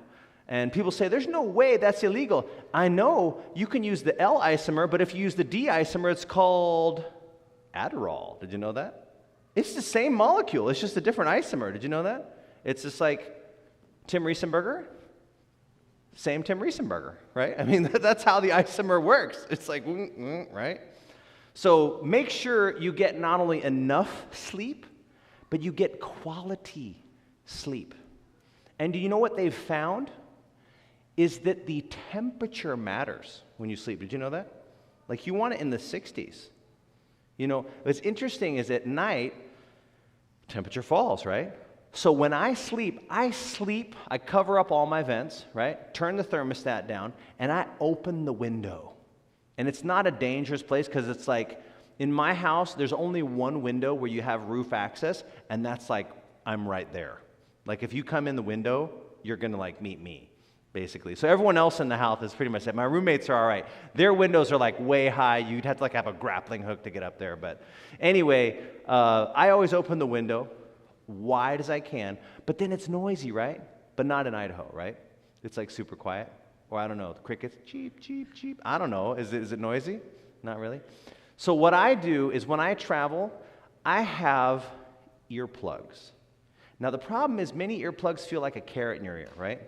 and people say, there's no way that's illegal. I know you can use the L isomer, but if you use the D isomer, it's called Adderall. Did you know that? It's the same molecule. It's just a different isomer. Did you know that? It's just like Tim Riesenberger. Same Tim Riesenberger, right? I mean, that's how the isomer works. It's right? So make sure you get not only enough sleep, but you get quality sleep. And do you know what they've found? Is that the temperature matters when you sleep. Did you know that? You want it in the 60s. What's interesting is at night, temperature falls, right? So when I sleep, I cover up all my vents, right? Turn the thermostat down, and I open the window. And it's not a dangerous place because it's in my house, there's only one window where you have roof access, and that's I'm right there. If you come in the window, you're going to meet me. Basically. So everyone else in the house is pretty much it. My roommates are all right. Their windows are way high. You'd have to have a grappling hook to get up there. But anyway, I always open the window wide as I can. But then it's noisy, right? But not in Idaho, right? It's super quiet. Or I don't know, the crickets, cheep, cheep, cheep. I don't know. Is it noisy? Not really. So what I do is when I travel, I have earplugs. Now, the problem is many earplugs feel like a carrot in your ear, right?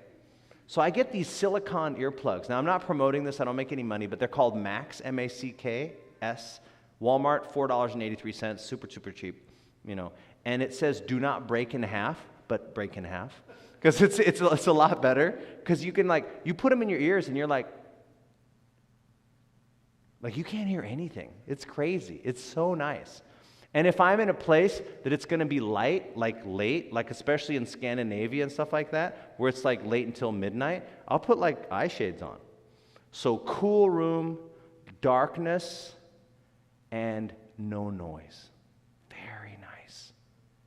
So I get these silicone earplugs. Now, I'm not promoting this. I don't make any money, but they're called Max, M-A-C-K-S. Walmart, $4.83, super, super cheap, you know. And it says, do not break in half, but break in half. Because it's a lot better. Because you can, you put them in your ears, and you're like, you can't hear anything. It's crazy. It's so nice. And if I'm in a place that it's going to be light, late, especially in Scandinavia and stuff like that, where it's late until midnight, I'll put eye shades on. So cool room, darkness, and no noise. Very nice.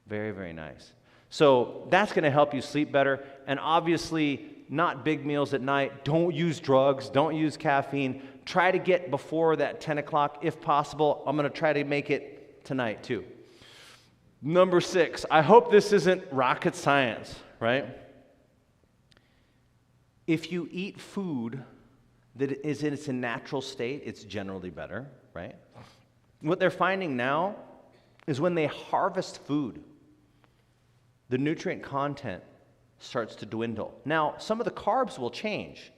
Very, very nice. So that's going to help you sleep better. And obviously, not big meals at night. Don't use drugs. Don't use caffeine. Try to get before that 10 o'clock if possible. I'm going to try to make it tonight too. Number 6. I hope this isn't rocket science, right? If you eat food that is in its natural state, it's generally better, right? What they're finding now is when they harvest food, the nutrient content starts to dwindle. Now, some of the carbs will change,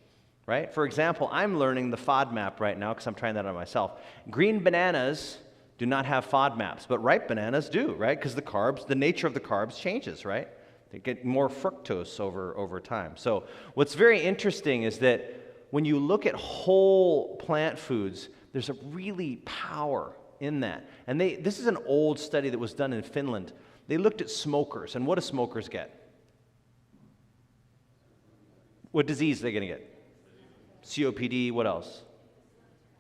right? For example, I'm learning the FODMAP right now because I'm trying that on myself. Green bananas do not have FODMAPs, but ripe bananas do, right? Because the nature of the carbs changes, right? They get more fructose over time. So what's very interesting is that when you look at whole plant foods, there's a really power in that. And this is an old study that was done in Finland. They looked at smokers, and what do smokers get? What disease are they going to get? COPD, what else?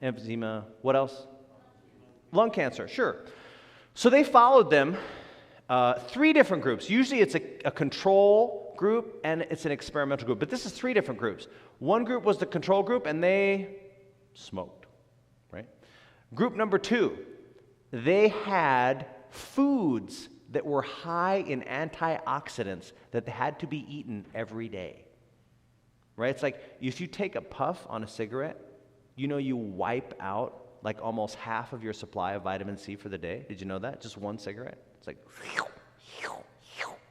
Emphysema, what else? Lung cancer, sure. So they followed them, 3 different groups. Usually it's a control group and it's an experimental group, but this is 3 different groups. One group was the control group and they smoked, right? Group number 2, they had foods that were high in antioxidants that had to be eaten every day, right? It's like if you take a puff on a cigarette, you wipe out almost half of your supply of vitamin C for the day. Did you know that? Just one cigarette. It's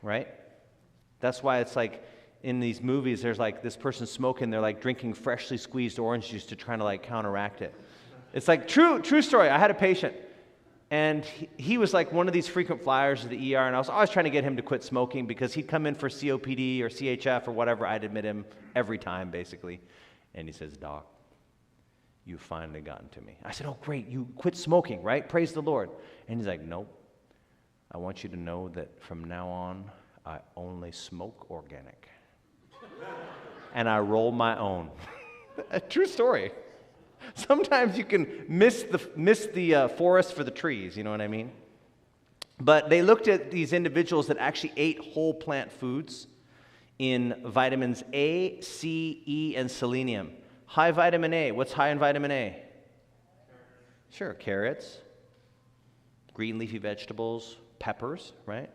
right? That's why it's in these movies, there's this person smoking, they're drinking freshly squeezed orange juice to try to counteract it. It's true story. I had a patient, and he was one of these frequent flyers to the ER, and I was always trying to get him to quit smoking because he'd come in for COPD or CHF or whatever. I'd admit him every time, basically. And he says, Doc, you've finally gotten to me. I said, oh, great, you quit smoking, right? Praise the Lord. And he's like, nope. I want you to know that from now on, I only smoke organic. And I roll my own. A true story. Sometimes you can miss the forest for the trees, you know what I mean? But they looked at these individuals that actually ate whole plant foods in vitamins A, C, E, and selenium. High vitamin A. What's high in vitamin A? Sure, carrots, green leafy vegetables, peppers, right?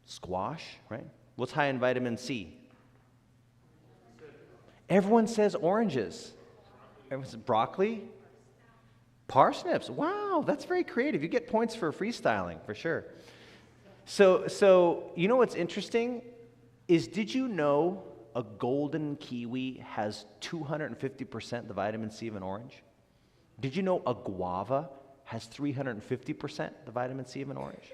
Squash, right? What's high in vitamin C? Everyone says oranges. Everyone says broccoli, parsnips. Wow, that's very creative. You get points for freestyling, for sure. So you know what's interesting is, did you know a golden kiwi has 250% the vitamin C of an orange? Did you know a guava has 350% the vitamin C of an orange?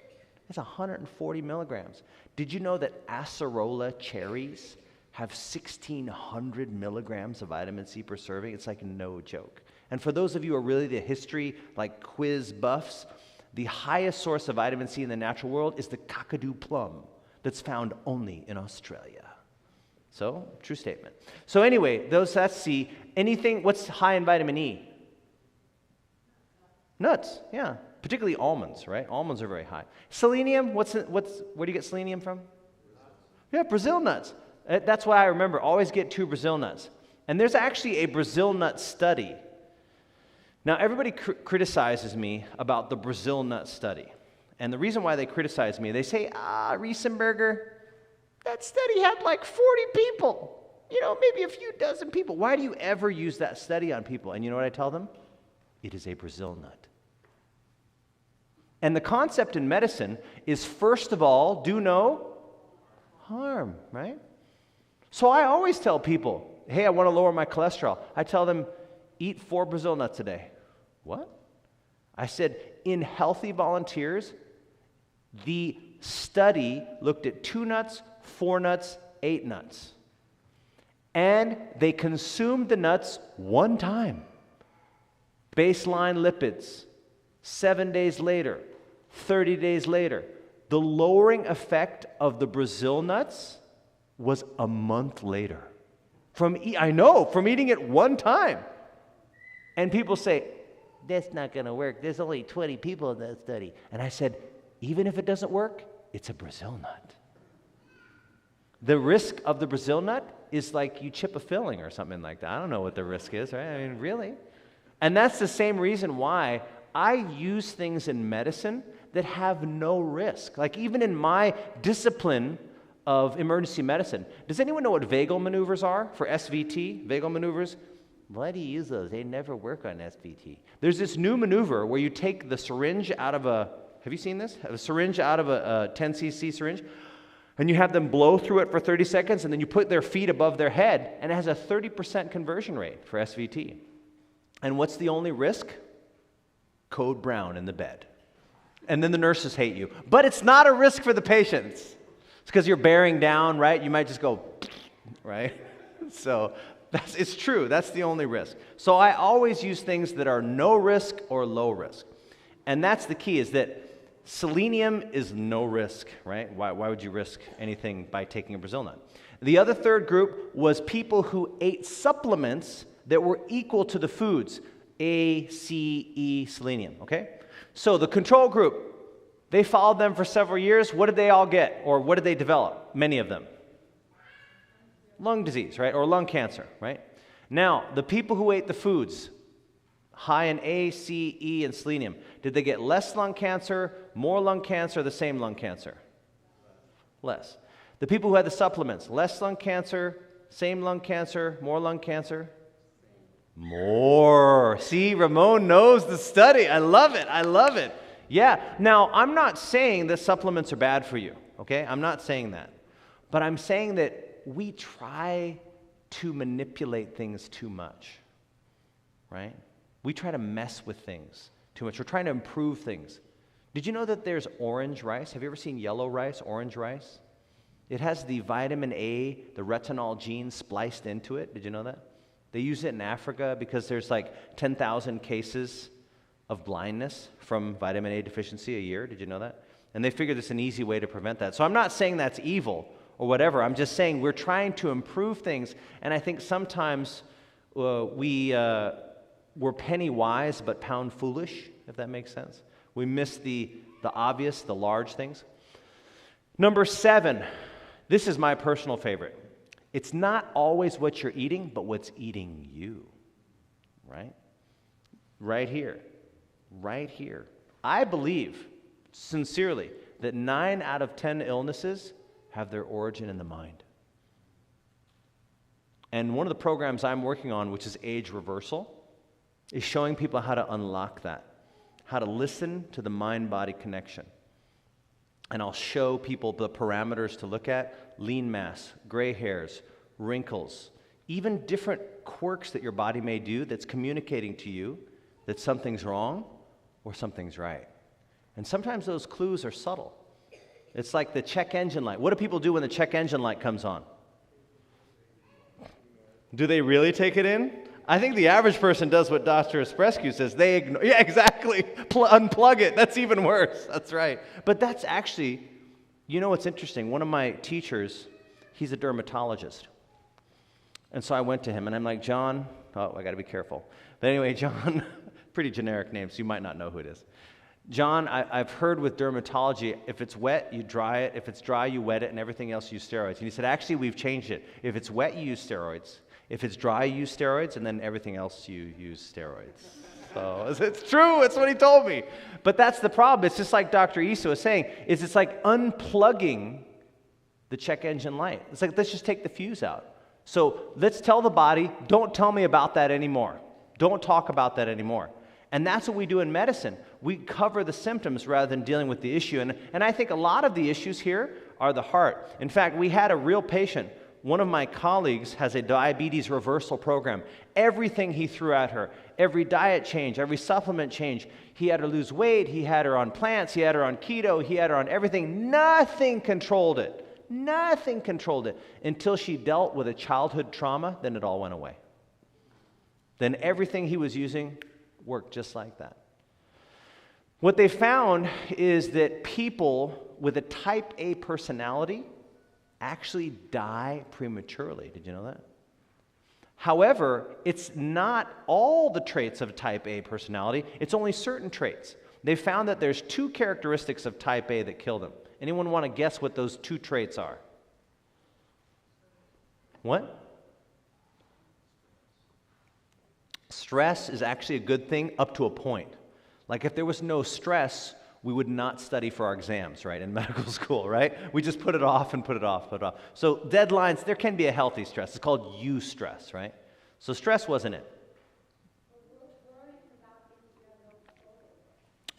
That's 140 milligrams. Did you know that acerola cherries have 1,600 milligrams of vitamin C per serving? It's no joke. And for those of you who are really the history, quiz buffs, the highest source of vitamin C in the natural world is the kakadu plum that's found only in Australia. So, true statement. So anyway, that's C. What's high in vitamin E? Nuts, yeah. Particularly almonds, right? Almonds are very high. Selenium, where do you get selenium from? Yeah, Brazil nuts. That's why I remember, always get 2 Brazil nuts. And there's actually a Brazil nut study. Now, everybody criticizes me about the Brazil nut study. And the reason why they criticize me, they say, Riesenberger, that study had 40 people. Maybe a few dozen people. Why do you ever use that study on people? And you know what I tell them? It is a Brazil nut. And the concept in medicine is, first of all, do no harm, right? So I always tell people, hey, I want to lower my cholesterol. I tell them, eat 4 Brazil nuts a day. What? I said, in healthy volunteers, the study looked at 2 nuts, 4 nuts, 8 nuts. And they consumed the nuts 1 time. Baseline lipids, 7 days later, 30 days later. The lowering effect of the Brazil nuts was a month later. From eating it 1 time. And people say, that's not going to work. There's only 20 people in that study. And I said, even if it doesn't work, it's a Brazil nut. The risk of the Brazil nut is like you chip a filling or something like that. I don't know what the risk is, right? I mean, really? And that's the same reason why I use things in medicine that have no risk. Like even in my discipline of emergency medicine, does anyone know what vagal maneuvers are for SVT? Vagal maneuvers? Why do you use those? They never work on SVT. There's this new maneuver where you take the syringe out of have you seen this? A syringe out of a 10 cc syringe, and you have them blow through it for 30 seconds, and then you put their feet above their head, and it has a 30% conversion rate for SVT. And what's the only risk? Code brown in the bed. And then the nurses hate you. But it's not a risk for the patients. It's because you're bearing down, right? You might just go, right? So it's true. That's the only risk. So I always use things that are no risk or low risk. And that's the key, is that selenium is no risk, right? Why would you risk anything by taking a Brazil nut? The other third group was people who ate supplements that were equal to the foods, A, C, E, selenium, okay? So the control group, they followed them for several years. What did they all get? Or what did they develop? Many of them. Lung disease, right? Or lung cancer, right? Now, the people who ate the foods, high in A, C, E, and selenium, did they get less lung cancer, more lung cancer, the same lung cancer? Less. The people who had the supplements, less lung cancer, same lung cancer, more lung cancer? More. See, Ramon knows the study. I love it. I love it. Yeah. Now, I'm not saying that supplements are bad for you, okay? I'm not saying that. But I'm saying that we try to manipulate things too much, right? We try to mess with things too much. We're trying to improve things. Did you know that there's orange rice? Have you ever seen yellow rice, orange rice? It has the vitamin A, the retinol gene spliced into it. Did you know that? They use it in Africa because there's like 10,000 cases of blindness from vitamin A deficiency a year. Did you know that? And they figured it's an easy way to prevent that. So I'm not saying that's evil or whatever. I'm just saying we're trying to improve things. And I think sometimes we're penny wise but pound foolish, if that makes sense. We miss the obvious, the large things. Number 7, this is my personal favorite. It's not always what you're eating, but what's eating you, right? Right here. Right here. I believe, sincerely, that 9 out of 10 illnesses have their origin in the mind. And one of the programs I'm working on, which is age reversal, is showing people how to unlock that, how to listen to the mind-body connection. And I'll show people the parameters to look at: lean mass, gray hairs, wrinkles, even different quirks that your body may do that's communicating to you that something's wrong or something's right. And sometimes those clues are subtle. It's like the check engine light. What do people do when the check engine light comes on? Do they really take it in? I think the average person does what Dr. Esprescu says. They ignore. Yeah, exactly. Unplug it. That's even worse. That's right. But that's actually, you know what's interesting? One of my teachers, he's a dermatologist. And so I went to him and I'm like, John, oh, I got to be careful. But anyway, John, pretty generic name, so you might not know who it is. John, I've heard with dermatology, if it's wet, you dry it. If it's dry, you wet it, and everything else, you use steroids. And he said, actually, we've changed it. If it's wet, you use steroids. If it's dry, you use steroids, and then everything else, you use steroids. So it's true. It's what he told me. But that's the problem. It's just like Dr. Issa was saying, is it's like unplugging the check engine light. It's like, let's just take the fuse out. So let's tell the body, don't tell me about that anymore. Don't talk about that anymore. And that's what we do in medicine. We cover the symptoms rather than dealing with the issue. And I think a lot of the issues here are the heart. In fact, we had a real patient. One of my colleagues has a diabetes reversal program. Everything he threw at her, every diet change, every supplement change, he had her lose weight, he had her on plants, he had her on keto, he had her on everything. Nothing controlled it. Nothing controlled it until she dealt with a childhood trauma, then it all went away. Then everything he was using worked just like that. What they found is that people with a type A personality actually die prematurely. Did you know that? However, it's not all the traits of type A personality, it's only certain traits. They found that there's 2 characteristics of type A that kill them. Anyone want to guess what those 2 traits are? What? Stress is actually a good thing up to a point. Like if there was no stress, we would not study for our exams, right, in medical school, right? We just put it off and put it off, put it off. So deadlines, there can be a healthy stress. It's called eustress, right? So stress wasn't it.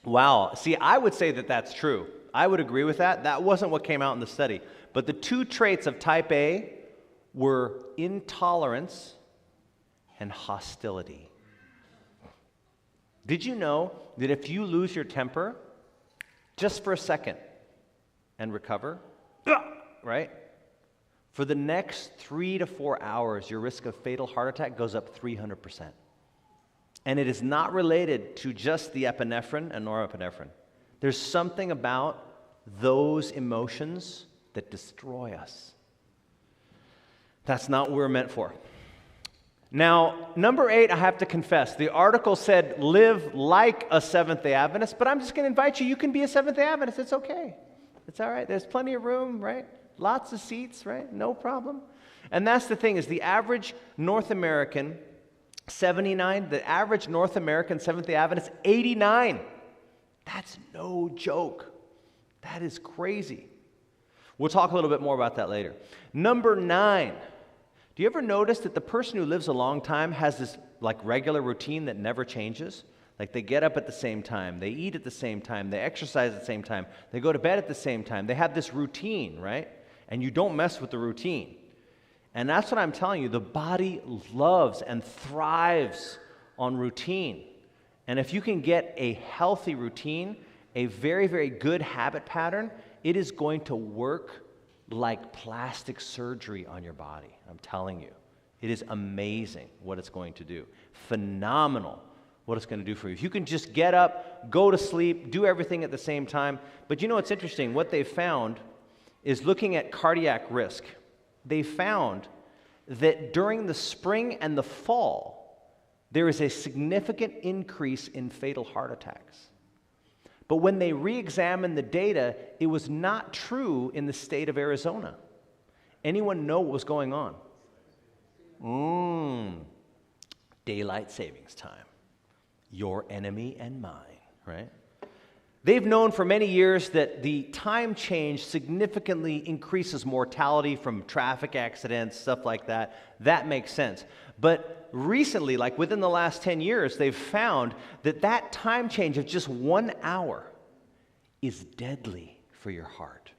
Wow. See, I would say that that's true. I would agree with that. That wasn't what came out in the study. But the 2 traits of type A were intolerance and hostility. Did you know that if you lose your temper just for a second and recover, right? For the next 3 to 4 hours, your risk of fatal heart attack goes up 300%. And it is not related to just the epinephrine and norepinephrine. There's something about those emotions that destroy us. That's not what we're meant for. Now, number 8, I have to confess, the article said live like a Seventh-day Adventist, but I'm just going to invite you. You can be a Seventh-day Adventist. It's okay. It's all right. There's plenty of room, right? Lots of seats, right? No problem. And that's the thing is the average North American, 79, the average North American Seventh-day Adventist, 89. That's no joke. That is crazy. We'll talk a little bit more about that later. Number 9. Do you ever notice that the person who lives a long time has this like regular routine that never changes? Like they get up at the same time, they eat at the same time, they exercise at the same time, they go to bed at the same time. They have this routine, right? And you don't mess with the routine. And that's what I'm telling you. The body loves and thrives on routine. And if you can get a healthy routine, a very, very good habit pattern, it is going to work like plastic surgery on your body. I'm telling you. It is amazing what it's going to do. Phenomenal what it's going to do for you. If you can just get up, go to sleep, do everything at the same time. But you know what's interesting? What they found is looking at cardiac risk. They found that during the spring and the fall, there is a significant increase in fatal heart attacks. But when they re-examined the data, it was not true in the state of Arizona. Anyone know what was going on? Daylight savings time. Your enemy and mine, right? They've known for many years that the time change significantly increases mortality from traffic accidents, stuff like that. That makes sense. But recently, like within the last 10 years, they've found that that time change of just 1 hour is deadly for your heart.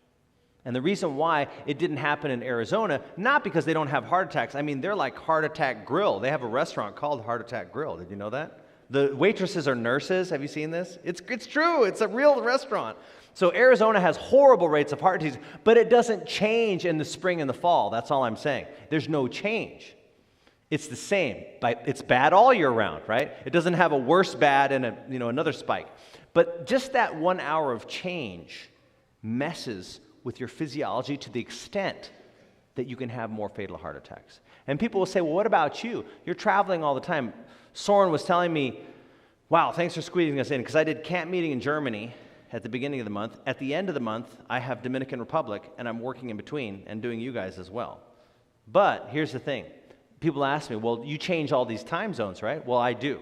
And the reason why it didn't happen in Arizona, not because they don't have heart attacks. I mean, they're like Heart Attack Grill. They have a restaurant called Heart Attack Grill. Did you know that? The waitresses are nurses. Have you seen this? It's true. It's a real restaurant. So Arizona has horrible rates of heart disease, but it doesn't change in the spring and the fall. That's all I'm saying. There's no change. It's the same. It's bad all year round, right? It doesn't have a worse bad and another spike. But just that 1 hour of change messes with your physiology to the extent that you can have more fatal heart attacks. And people will say, well, what about you? You're traveling all the time. Soren was telling me, wow, thanks for squeezing us in, because I did camp meeting in Germany at the beginning of the month. At the end of the month, I have Dominican Republic, and I'm working in between and doing you guys as well. But here's the thing. People ask me, well, you change all these time zones, right? Well, I do.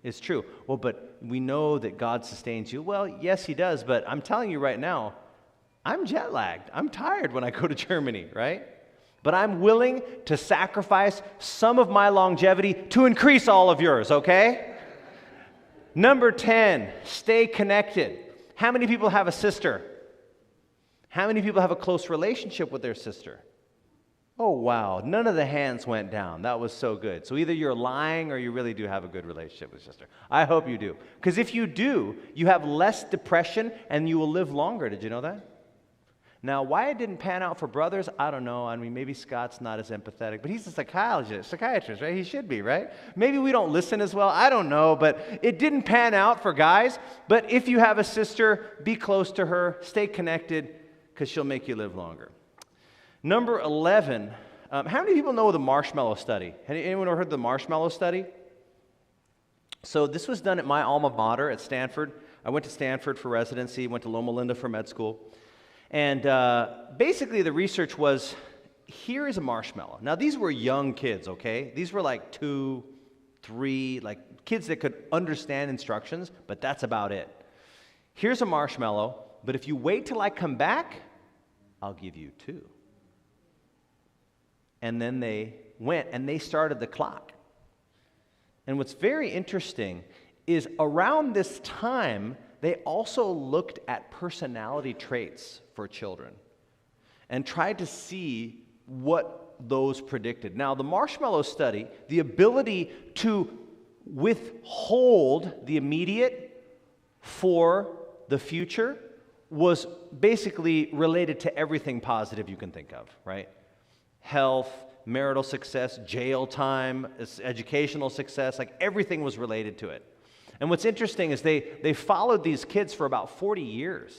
It's true. Well, but we know that God sustains you. Well, yes, he does, but I'm telling you right now, I'm jet lagged. I'm tired when I go to Germany, right? But I'm willing to sacrifice some of my longevity to increase all of yours, okay? Number 10, stay connected. How many people have a sister? How many people have a close relationship with their sister? Oh, wow. None of the hands went down. That was so good. So either you're lying or you really do have a good relationship with your sister. I hope you do. Because if you do, you have less depression and you will live longer. Did you know that? Now, why it didn't pan out for brothers, I don't know. I mean, maybe Scott's not as empathetic, but he's a psychiatrist, right? He should be, right? Maybe we don't listen as well. I don't know, but it didn't pan out for guys. But if you have a sister, be close to her, stay connected, because she'll make you live longer. Number 11, how many people know the marshmallow study? Anyone ever heard of the marshmallow study? So this was done at my alma mater at Stanford. I went to Stanford for residency, went to Loma for med school. And basically the research was, here is a marshmallow. Now these were young kids, okay? These were like 2, 3, like kids that could understand instructions, but that's about it. Here's a marshmallow, but if you wait till I come back, I'll give you 2. And then they went and they started the clock. And what's very interesting is around this time, they also looked at personality traits for children and tried to see what those predicted. Now, the marshmallow study, the ability to withhold the immediate for the future was basically related to everything positive you can think of, right? Health, marital success, jail time, educational success, like everything was related to it. And what's interesting is they followed these kids for about 40 years.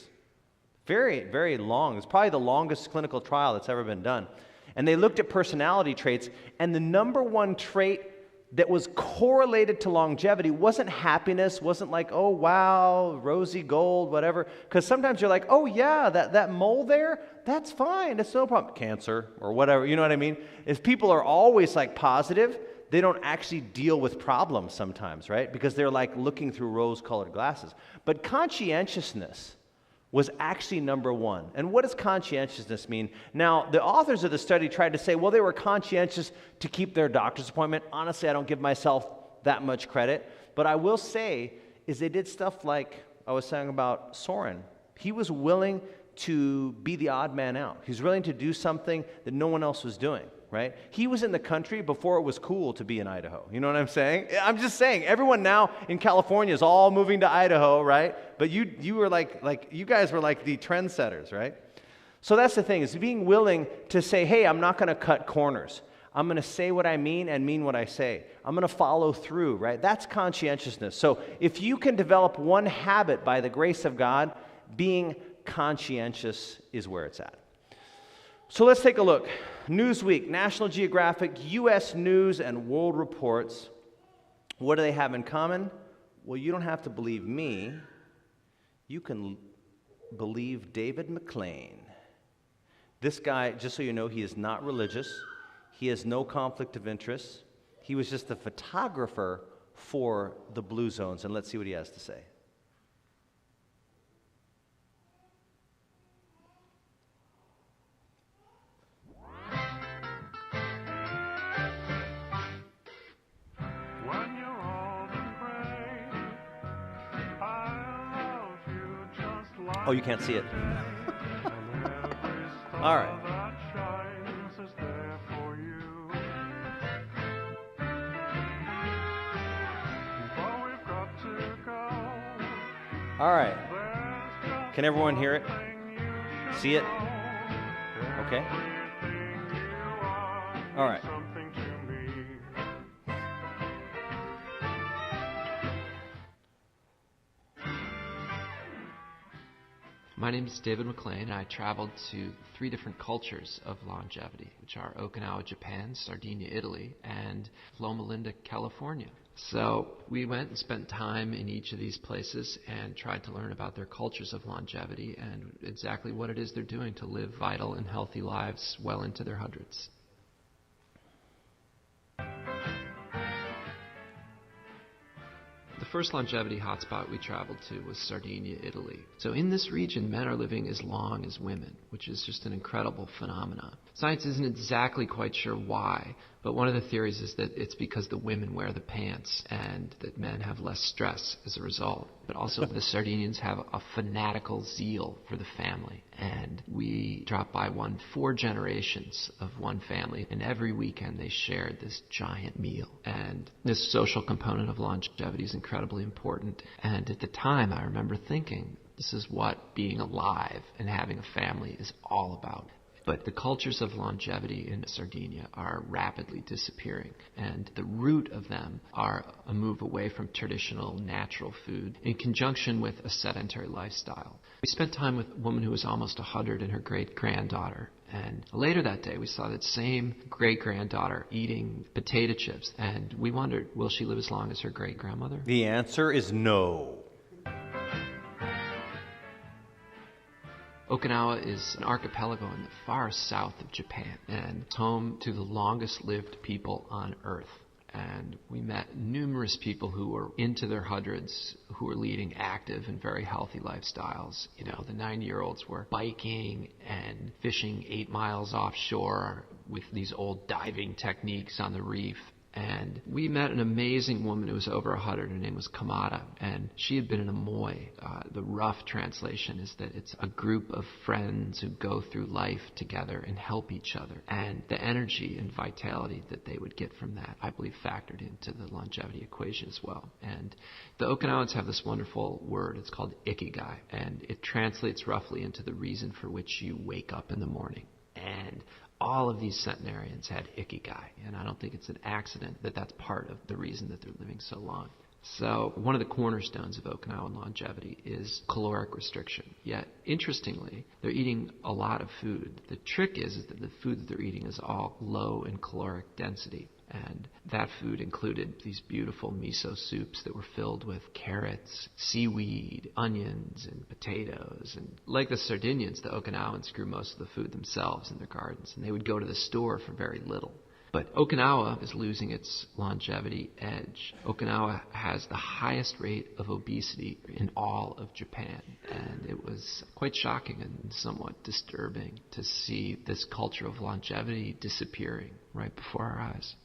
Very, very long. It's probably the longest clinical trial that's ever been done. And they looked at personality traits, and the number one trait that was correlated to longevity wasn't happiness, wasn't like, oh, wow, rosy gold, whatever. Because sometimes you're like, oh, yeah, that mole there, that's fine, that's no problem. Cancer or whatever, you know what I mean? If people are always like positive, they don't actually deal with problems sometimes, right? Because they're like looking through rose-colored glasses. But conscientiousness was actually number one. And what does conscientiousness mean? Now, the authors of the study tried to say, well, they were conscientious to keep their doctor's appointment. Honestly, I don't give myself that much credit. But I will say is they did stuff like I was saying about Soren. He was willing to be the odd man out. He was willing to do something that no one else was doing, right? He was in the country before it was cool to be in Idaho. You know what I'm saying? I'm just saying, everyone now in California is all moving to Idaho, right? But you were like you guys were like the trendsetters, right? So that's the thing, is being willing to say, hey, I'm not going to cut corners. I'm going to say what I mean and mean what I say. I'm going to follow through, right? That's conscientiousness. So if you can develop one habit by the grace of God, being conscientious is where it's at. So let's take a look. Newsweek, National Geographic, U.S. News and World Reports. What do they have in common? Well, you don't have to believe me. You can believe David McLean. This guy, just so you know, he is not religious. He has no conflict of interest. He was just a photographer for the Blue Zones. And let's see what he has to say. Oh, you can't see it. All right. All right. Can everyone hear it? See it? Okay. All right. My name is David McLean, and I traveled to 3 different cultures of longevity, which are Okinawa, Japan, Sardinia, Italy, and Loma, California. So we went and spent time in each of these places and tried to learn about their cultures of longevity and exactly what it is they're doing to live vital and healthy lives well into their hundreds. The first longevity hotspot we traveled to was Sardinia, Italy. So in this region, men are living as long as women, which is just an incredible phenomenon. Science isn't exactly quite sure why, But one of the theories is that it's because the women wear the pants and that men have less stress as a result. But also the Sardinians have a fanatical zeal for the family. And we dropped by 4 generations of one family, and every weekend they shared this giant meal. And this social component of longevity is incredibly important. And at the time, I remember thinking, this is what being alive and having a family is all about. But the cultures of longevity in Sardinia are rapidly disappearing, and the root of them are a move away from traditional natural food in conjunction with a sedentary lifestyle. We spent time with a woman who was almost 100 and her great-granddaughter, and later that day we saw that same great-granddaughter eating potato chips, and we wondered, will she live as long as her great-grandmother? The answer is no. Okinawa is an archipelago in the far south of Japan, and it's home to the longest-lived people on Earth. And we met numerous people who were into their hundreds, who were leading active and very healthy lifestyles. You know, the 90-year-olds were biking and fishing 8 miles offshore with these old diving techniques on the reef. And we met an amazing woman who was over 100. Her name was Kamada, and she had been in a moi. The rough translation is that it's a group of friends who go through life together and help each other. And the energy and vitality that they would get from that, I believe, factored into the longevity equation as well. And the Okinawans have this wonderful word. It's called ikigai, and it translates roughly into the reason for which you wake up in the morning. And all of these centenarians had ikigai, and I don't think it's an accident that that's part of the reason that they're living so long. So one of the cornerstones of Okinawan longevity is caloric restriction. Yet, interestingly, they're eating a lot of food. The trick is that the food that they're eating is all low in caloric density. And that food included these beautiful miso soups that were filled with carrots, seaweed, onions, and potatoes. And like the Sardinians, the Okinawans grew most of the food themselves in their gardens, and they would go to the store for very little. But Okinawa is losing its longevity edge. Okinawa has the highest rate of obesity in all of Japan. And it was quite shocking and somewhat disturbing to see this culture of longevity disappearing right before our eyes.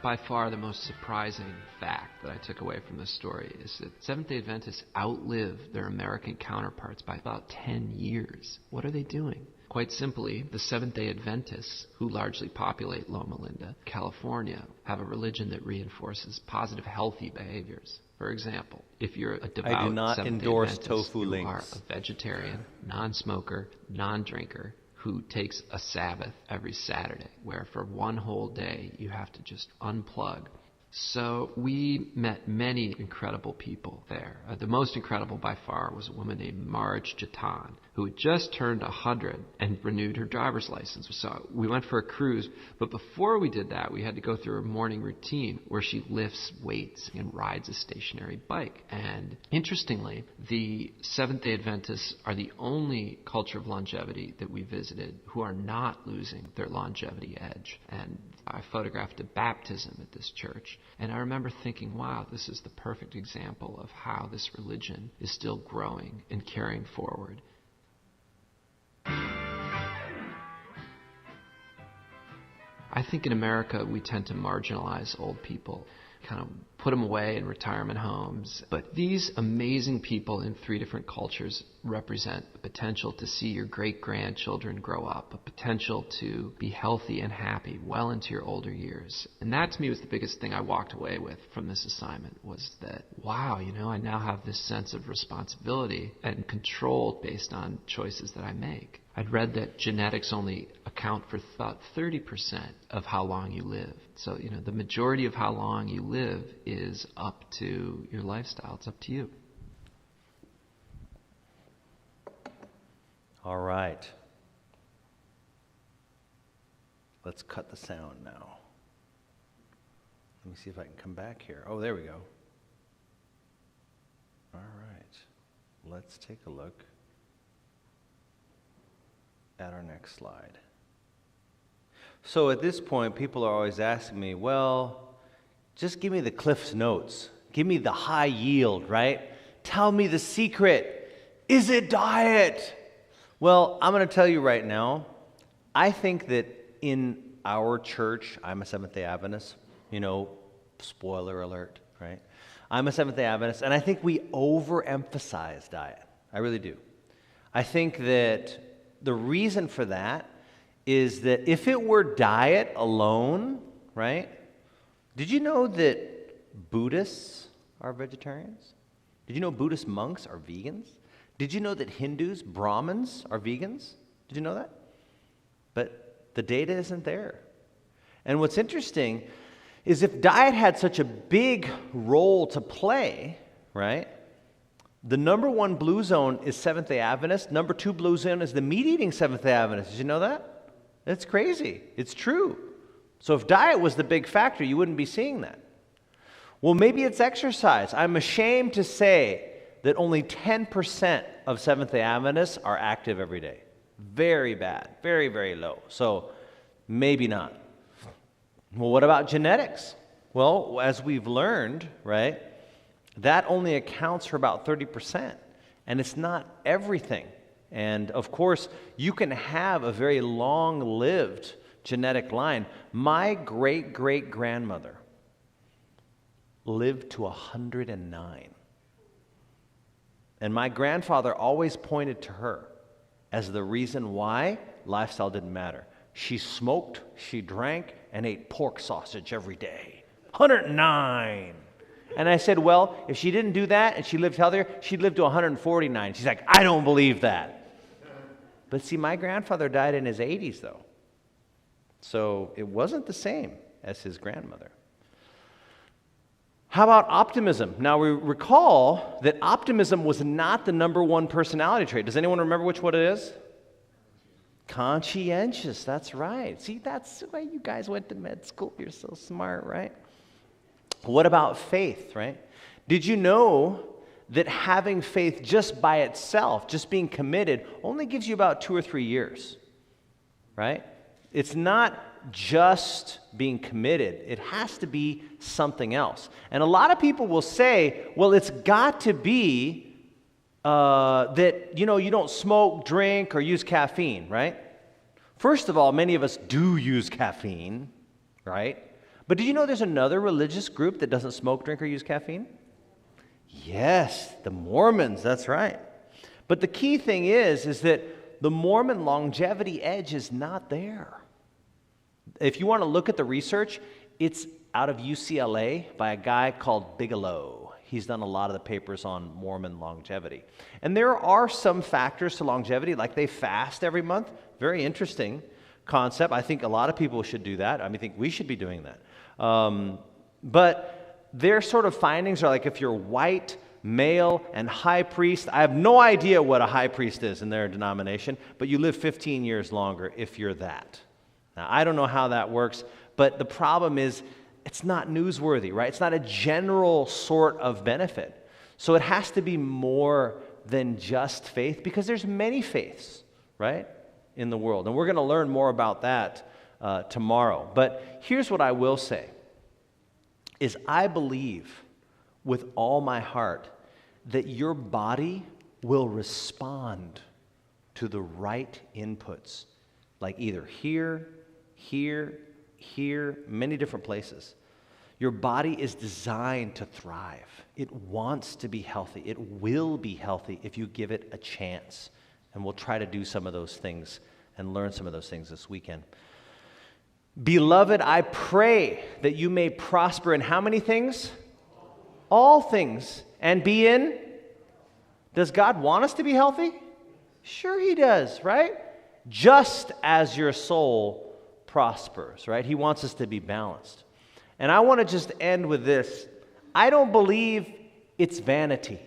By far the most surprising fact that I took away from this story is that Seventh-day Adventists outlive their American counterparts by about 10 years. What are they doing? Quite simply, the Seventh-day Adventists, who largely populate Loma Linda, California, have a religion that reinforces positive, healthy behaviors. For example, if you're a devout I do not Seventh-day endorse Adventist, tofu you links. are a vegetarian, non-smoker, non-drinker, who takes a Sabbath every Saturday, where for one whole day you have to just unplug. So we met many incredible people there. The most incredible by far was a woman named Marge Jatan, who had just turned 100 and renewed her driver's license. So we went for a cruise, but before we did that, we had to go through a morning routine where she lifts weights and rides a stationary bike. And interestingly, the Seventh-day Adventists are the only culture of longevity that we visited who are not losing their longevity edge. And I photographed a baptism at this church, and I remember thinking, wow, this is the perfect example of how this religion is still growing and carrying forward. I think in America we tend to marginalize old people, kind of put them away in retirement homes. But these amazing people in 3 different cultures represent the potential to see your great-grandchildren grow up, a potential to be healthy and happy well into your older years. And that to me was the biggest thing I walked away with from this assignment, was that, wow, I now have this sense of responsibility and control based on choices that I make. I'd read that genetics only account for about 30% of how long you live. So, the majority of how long you live is up to your lifestyle. It's up to you. All right. Let's cut the sound now. Let me see if I can come back here. Oh, there we go. All right. Let's take a look at our next slide. So at this point, people are always asking me, well, just give me the Cliff's Notes. Give me the high yield, right? Tell me the secret. Is it diet? Well, I'm going to tell you right now, I think that in our church, I'm a Seventh-day Adventist, spoiler alert, right? I'm a Seventh-day Adventist, and I think we overemphasize diet. I really do. I think that the reason for that is that if it were diet alone, right? Did you know that Buddhists are vegetarians? Did you know Buddhist monks are vegans? Did you know that Hindus, Brahmins, are vegans? Did you know that? But the data isn't there. And what's interesting is if diet had such a big role to play, right? The number one blue zone is Seventh-day Adventist. Number two blue zone is the meat-eating Seventh-day Adventist. Did you know that? That's crazy. It's true. So if diet was the big factor, you wouldn't be seeing that. Well, maybe it's exercise. I'm ashamed to say that only 10% of Seventh-day Adventists are active every day. Very bad. Very, very low. So maybe not. Well, what about genetics? Well, as we've learned, right, that only accounts for about 30%. And it's not everything. And of course, you can have a very long-lived genetic line. My great-great-grandmother lived to 109. And my grandfather always pointed to her as the reason why lifestyle didn't matter. She smoked, she drank, and ate pork sausage every day. 109. And I said, well, if she didn't do that and she lived healthier, she'd live to 149. She's like, I don't believe that. But see, my grandfather died in his 80s, though. So it wasn't the same as his grandmother. How about optimism? Now, we recall that optimism was not the number one personality trait. Does anyone remember which one it is? Conscientious, that's right. See, that's why you guys went to med school. You're so smart, right? What about faith, right? Did you know that having faith just by itself, just being committed, only gives you about 2 or 3 years, right? It's not just being committed. It has to be something else. And a lot of people will say, well, it's got to be that, you don't smoke, drink, or use caffeine, right? First of all, many of us do use caffeine, right? But did you know there's another religious group that doesn't smoke, drink, or use caffeine? Yes, the Mormons, that's right. But the key thing is that the Mormon longevity edge is not there. If you want to look at the research, it's out of UCLA by a guy called Bigelow. He's done a lot of the papers on Mormon longevity. And there are some factors to longevity, like they fast every month. Very interesting concept. I think a lot of people should do that. I think we should be doing that. But their sort of findings are like if you're white, male, and high priest. I have no idea what a high priest is in their denomination, but you live 15 years longer if you're that. Now, I don't know how that works, but the problem is it's not newsworthy, right? It's not a general sort of benefit. So it has to be more than just faith, because there's many faiths, right, in the world. And we're going to learn more about that tomorrow. But here's what I will say, is I believe with all my heart that your body will respond to the right inputs, like either here, many different places. Your body is designed to thrive. It wants to be healthy. It will be healthy if you give it a chance. And we'll try to do some of those things and learn some of those things this weekend. Beloved, I pray that you may prosper in how many things? All things. And be in? Does God want us to be healthy? Sure He does, right? Just as your soul prospers, right? He wants us to be balanced. And I want to just end with this. I don't believe it's vanity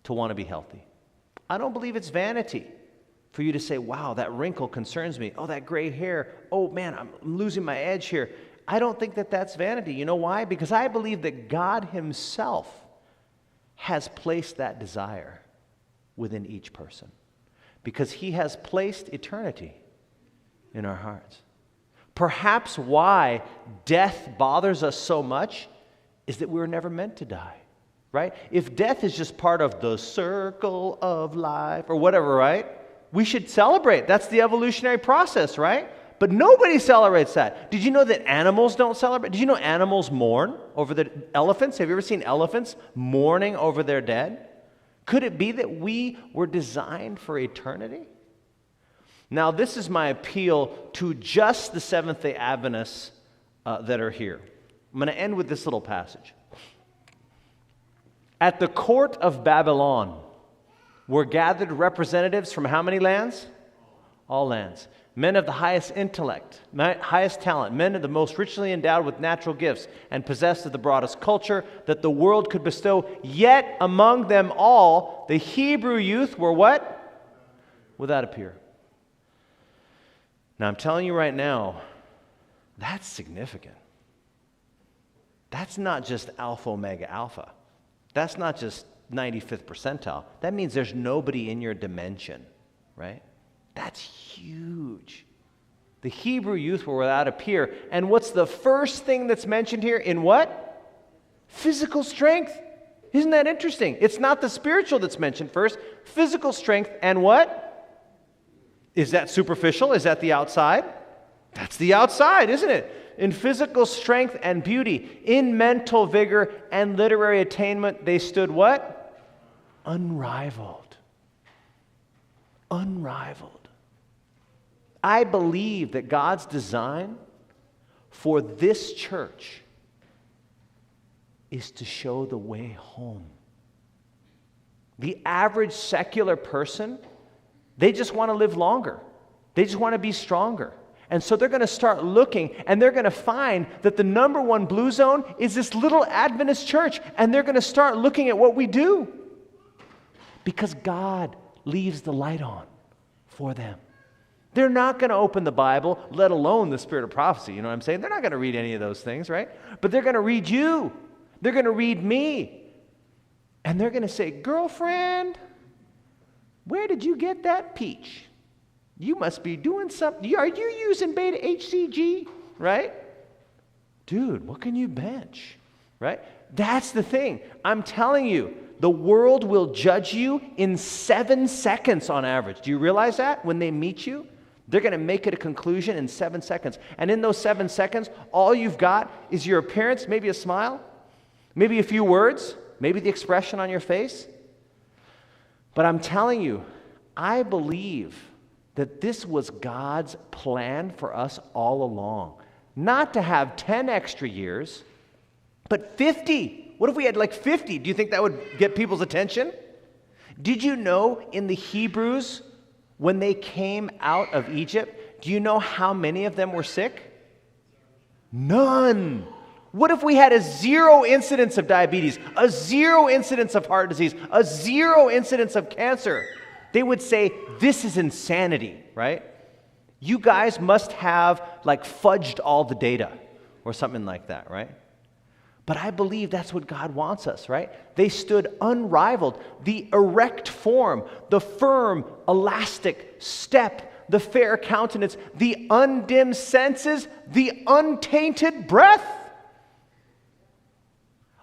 to want to be healthy. I don't believe it's vanity for you to say, wow, that wrinkle concerns me. Oh, that gray hair. Oh, man, I'm losing my edge here. I don't think that that's vanity. You know why? Because I believe that God Himself has placed that desire within each person, because He has placed eternity in our hearts. Perhaps why death bothers us so much is that we were never meant to die, right? If death is just part of the circle of life or whatever, right? We should celebrate. That's the evolutionary process, right? But nobody celebrates that. Did you know that animals don't celebrate? Did you know animals mourn over the elephants? Have you ever seen elephants mourning over their dead? Could it be that we were designed for eternity? Now, this is my appeal to just the Seventh-day Adventists that are here. I'm going to end with this little passage. At the court of Babylon were gathered representatives from how many lands? All lands. Men of the highest intellect, highest talent, men of the most richly endowed with natural gifts, and possessed of the broadest culture that the world could bestow. Yet among them all, the Hebrew youth were what? Without a peer. Now I'm telling you right now, that's significant. That's not just alpha, omega, alpha. That's not just 95th percentile. That means there's nobody in your dimension, right? That's huge. The Hebrew youth were without a peer. And what's the first thing that's mentioned here? In what? Physical strength. Isn't that interesting? It's not the spiritual that's mentioned first. Physical strength and what? Is that superficial? Is that the outside? That's the outside, isn't it? In physical strength and beauty, in mental vigor and literary attainment, they stood what? Unrivaled. Unrivaled. I believe that God's design for this church is to show the way home. The average secular person, they just want to live longer. They just want to be stronger. And so they're going to start looking, and they're going to find that the number one blue zone is this little Adventist church, and they're going to start looking at what we do. Because God leaves the light on for them. They're not going to open the Bible, let alone the spirit of prophecy, you know what I'm saying? They're not going to read any of those things, right? But they're going to read you. They're going to read me. And they're going to say, girlfriend, where did you get that peach? You must be doing something. Are you using beta HCG, right? Dude, what can you bench, right? That's the thing. I'm telling you, the world will judge you in 7 seconds on average. Do you realize that? When they meet you, they're going to make it a conclusion in 7 seconds. And in those 7 seconds, all you've got is your appearance, maybe a smile, maybe a few words, maybe the expression on your face. But I'm telling you, I believe that this was God's plan for us all along. Not to have 10 extra years, but 50. What if we had like 50? Do you think that would get people's attention? Did you know in the Hebrews, when they came out of Egypt, do you know how many of them were sick? None. What if we had a 0 incidence of diabetes, a 0 incidence of heart disease, a 0 incidence of cancer? They would say, this is insanity, right? You guys must have like fudged all the data or something like that, right? But I believe that's what God wants us, right? They stood unrivaled. The erect form, the firm, elastic step, the fair countenance, the undimmed senses, the untainted breath.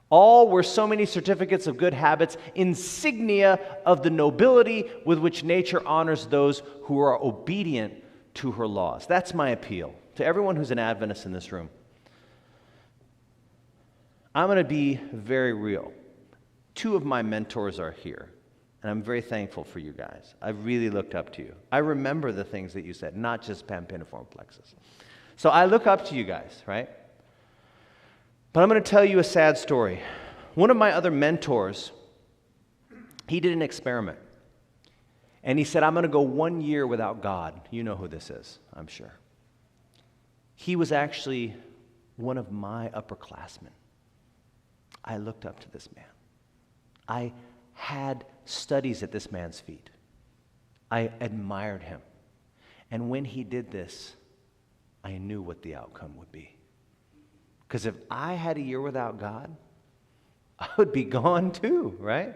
All were so many certificates of good habits, insignia of the nobility with which nature honors those who are obedient to her laws. That's my appeal to everyone who's an Adventist in this room. I'm going to be very real. 2 of my mentors are here, and I'm very thankful for you guys. I really looked up to you. I remember the things that you said, not just pampiniform plexus. So I look up to you guys, right? But I'm going to tell you a sad story. One of my other mentors, he did an experiment. And he said, I'm going to go 1 year without God. You know who this is, I'm sure. He was actually one of my upperclassmen. I looked up to this man. I had studies at this man's feet. I admired him. And when he did this, I knew what the outcome would be. Because if I had a year without God, I would be gone too, right?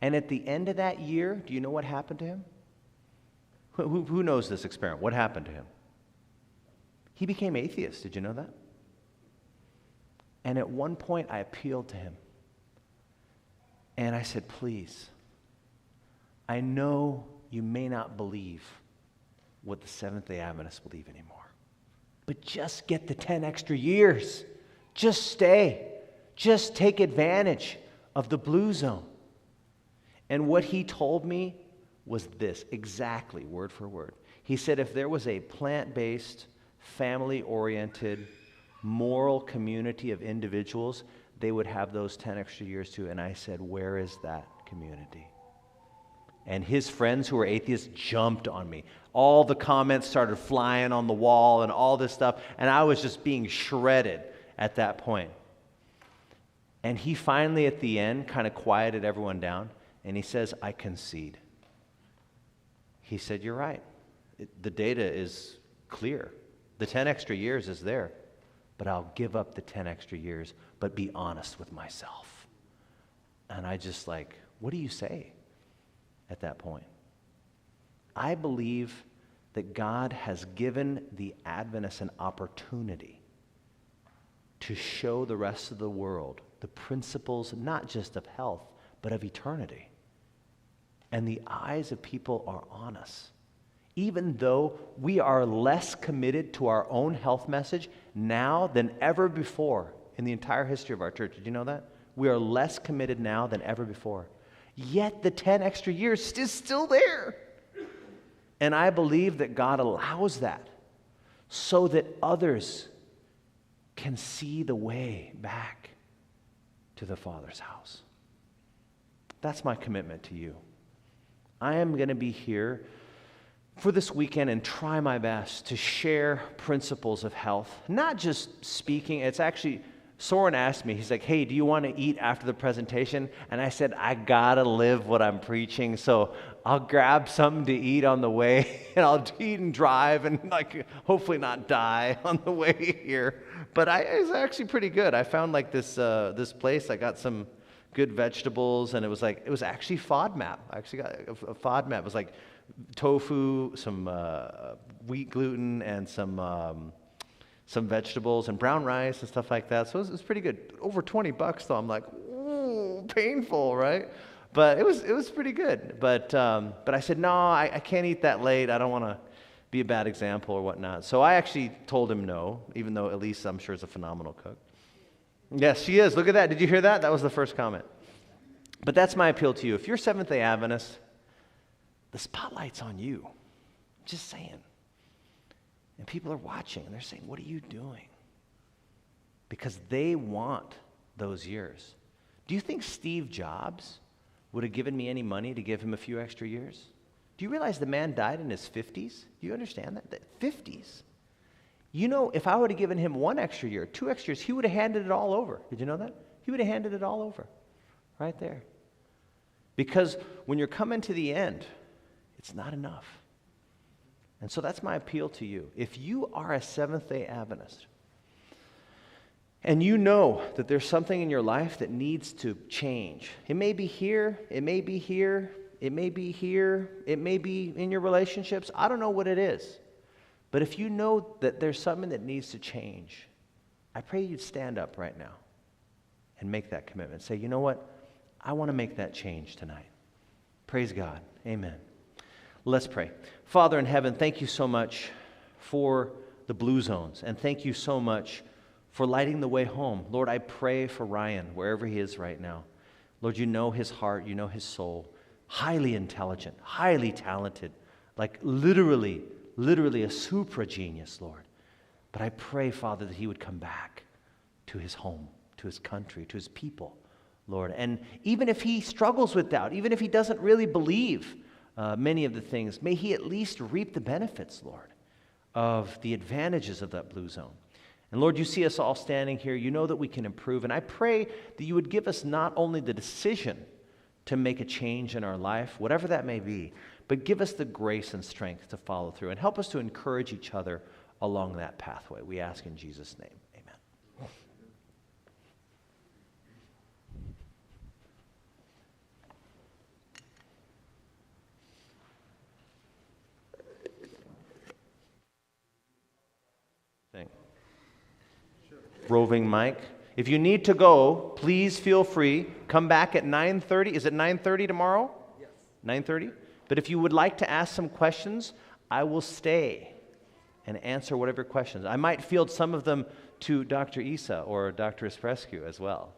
And at the end of that year, do you know what happened to him? Who knows this experiment? What happened to him? He became atheist. Did you know that? And at one point, I appealed to him. And I said, please, I know you may not believe what the Seventh-day Adventists believe anymore. But just get the 10 extra years. Just stay. Just take advantage of the blue zone. And what he told me was this, exactly, word for word. He said if there was a plant-based, family-oriented, moral community of individuals, they would have those 10 extra years too. And I said, where is that community? And his friends who were atheists jumped on me. All the comments started flying on the wall and all this stuff, and I was just being shredded at that point. And he finally, at the end, kind of quieted everyone down, and he says, I concede. He said, you're right. The data is clear. The 10 extra years is there, but I'll give up the 10 extra years, but be honest with myself. And I just like, what do you say at that point? I believe that God has given the Adventists an opportunity to show the rest of the world the principles not just of health, but of eternity. And the eyes of people are on us. Even though we are less committed to our own health message now than ever before in the entire history of our church. Did you know that? We are less committed now than ever before. Yet the 10 extra years is still there. And I believe that God allows that so that others can see the way back to the Father's house. That's my commitment to you. I am going to be here for this weekend and try my best to share principles of health. Not just speaking. It's actually, Soren asked me, he's like, hey, do you want to eat after the presentation? And I said, I got to live what I'm preaching, so I'll grab something to eat on the way, and I'll eat and drive and like hopefully not die on the way here. But it was actually pretty good. I found like this place. I got some good vegetables, and it was actually FODMAP. I actually got a FODMAP. It was like tofu, some wheat gluten, and some vegetables and brown rice and stuff like that. So it was pretty good. Over $20 though. I'm like, ooh, painful, right? But it was pretty good. But I said, no, I can't eat that late. I don't want to be a bad example or whatnot. So I actually told him no, even though Elise, I'm sure, is a phenomenal cook. Yes, she is. Look at that. Did you hear that? That was the first comment. But that's my appeal to you. If you're Seventh-day Adventist, the spotlight's on you. Just saying. And people are watching, and they're saying, what are you doing? Because they want those years. Do you think Steve Jobs would have given me any money to give him a few extra years? Do you realize the man died in his 50s? Do you understand that? The 50s. You know, if I would have given him 1 extra year, 2 extra years, he would have handed it all over. Did you know that? He would have handed it all over. Right there. Because when you're coming to the end, it's not enough. And so that's my appeal to you. If you are a Seventh-day Adventist, and you know that there's something in your life that needs to change, it may be here, it may be here, it may be here, it may be in your relationships, I don't know what it is. But if you know that there's something that needs to change, I pray you'd stand up right now and make that commitment. Say, you know what? I want to make that change tonight. Praise God. Amen. Let's pray. Father in heaven, thank you so much for the blue zones, and thank you so much for lighting the way home. Lord, I pray for Ryan, wherever he is right now. Lord, you know his heart, you know his soul. Highly intelligent, highly talented, like literally a super genius, Lord. But I pray, Father, that he would come back to his home, to his country, to his people, Lord. And even if he struggles with doubt, even if he doesn't really believe many of the things, may he at least reap the benefits, Lord, of the advantages of that blue zone. And Lord, you see us all standing here. You know that we can improve. And I pray that you would give us not only the decision to make a change in our life, whatever that may be, but give us the grace and strength to follow through and help us to encourage each other along that pathway. We ask in Jesus' name. Amen. Roving mic. If you need to go, please feel free. Come back at 9:30. Is it 9:30 tomorrow? Yes. 9:30? But if you would like to ask some questions, I will stay and answer whatever questions. I might field some of them to Dr. Isa or Dr. Esprescu as well.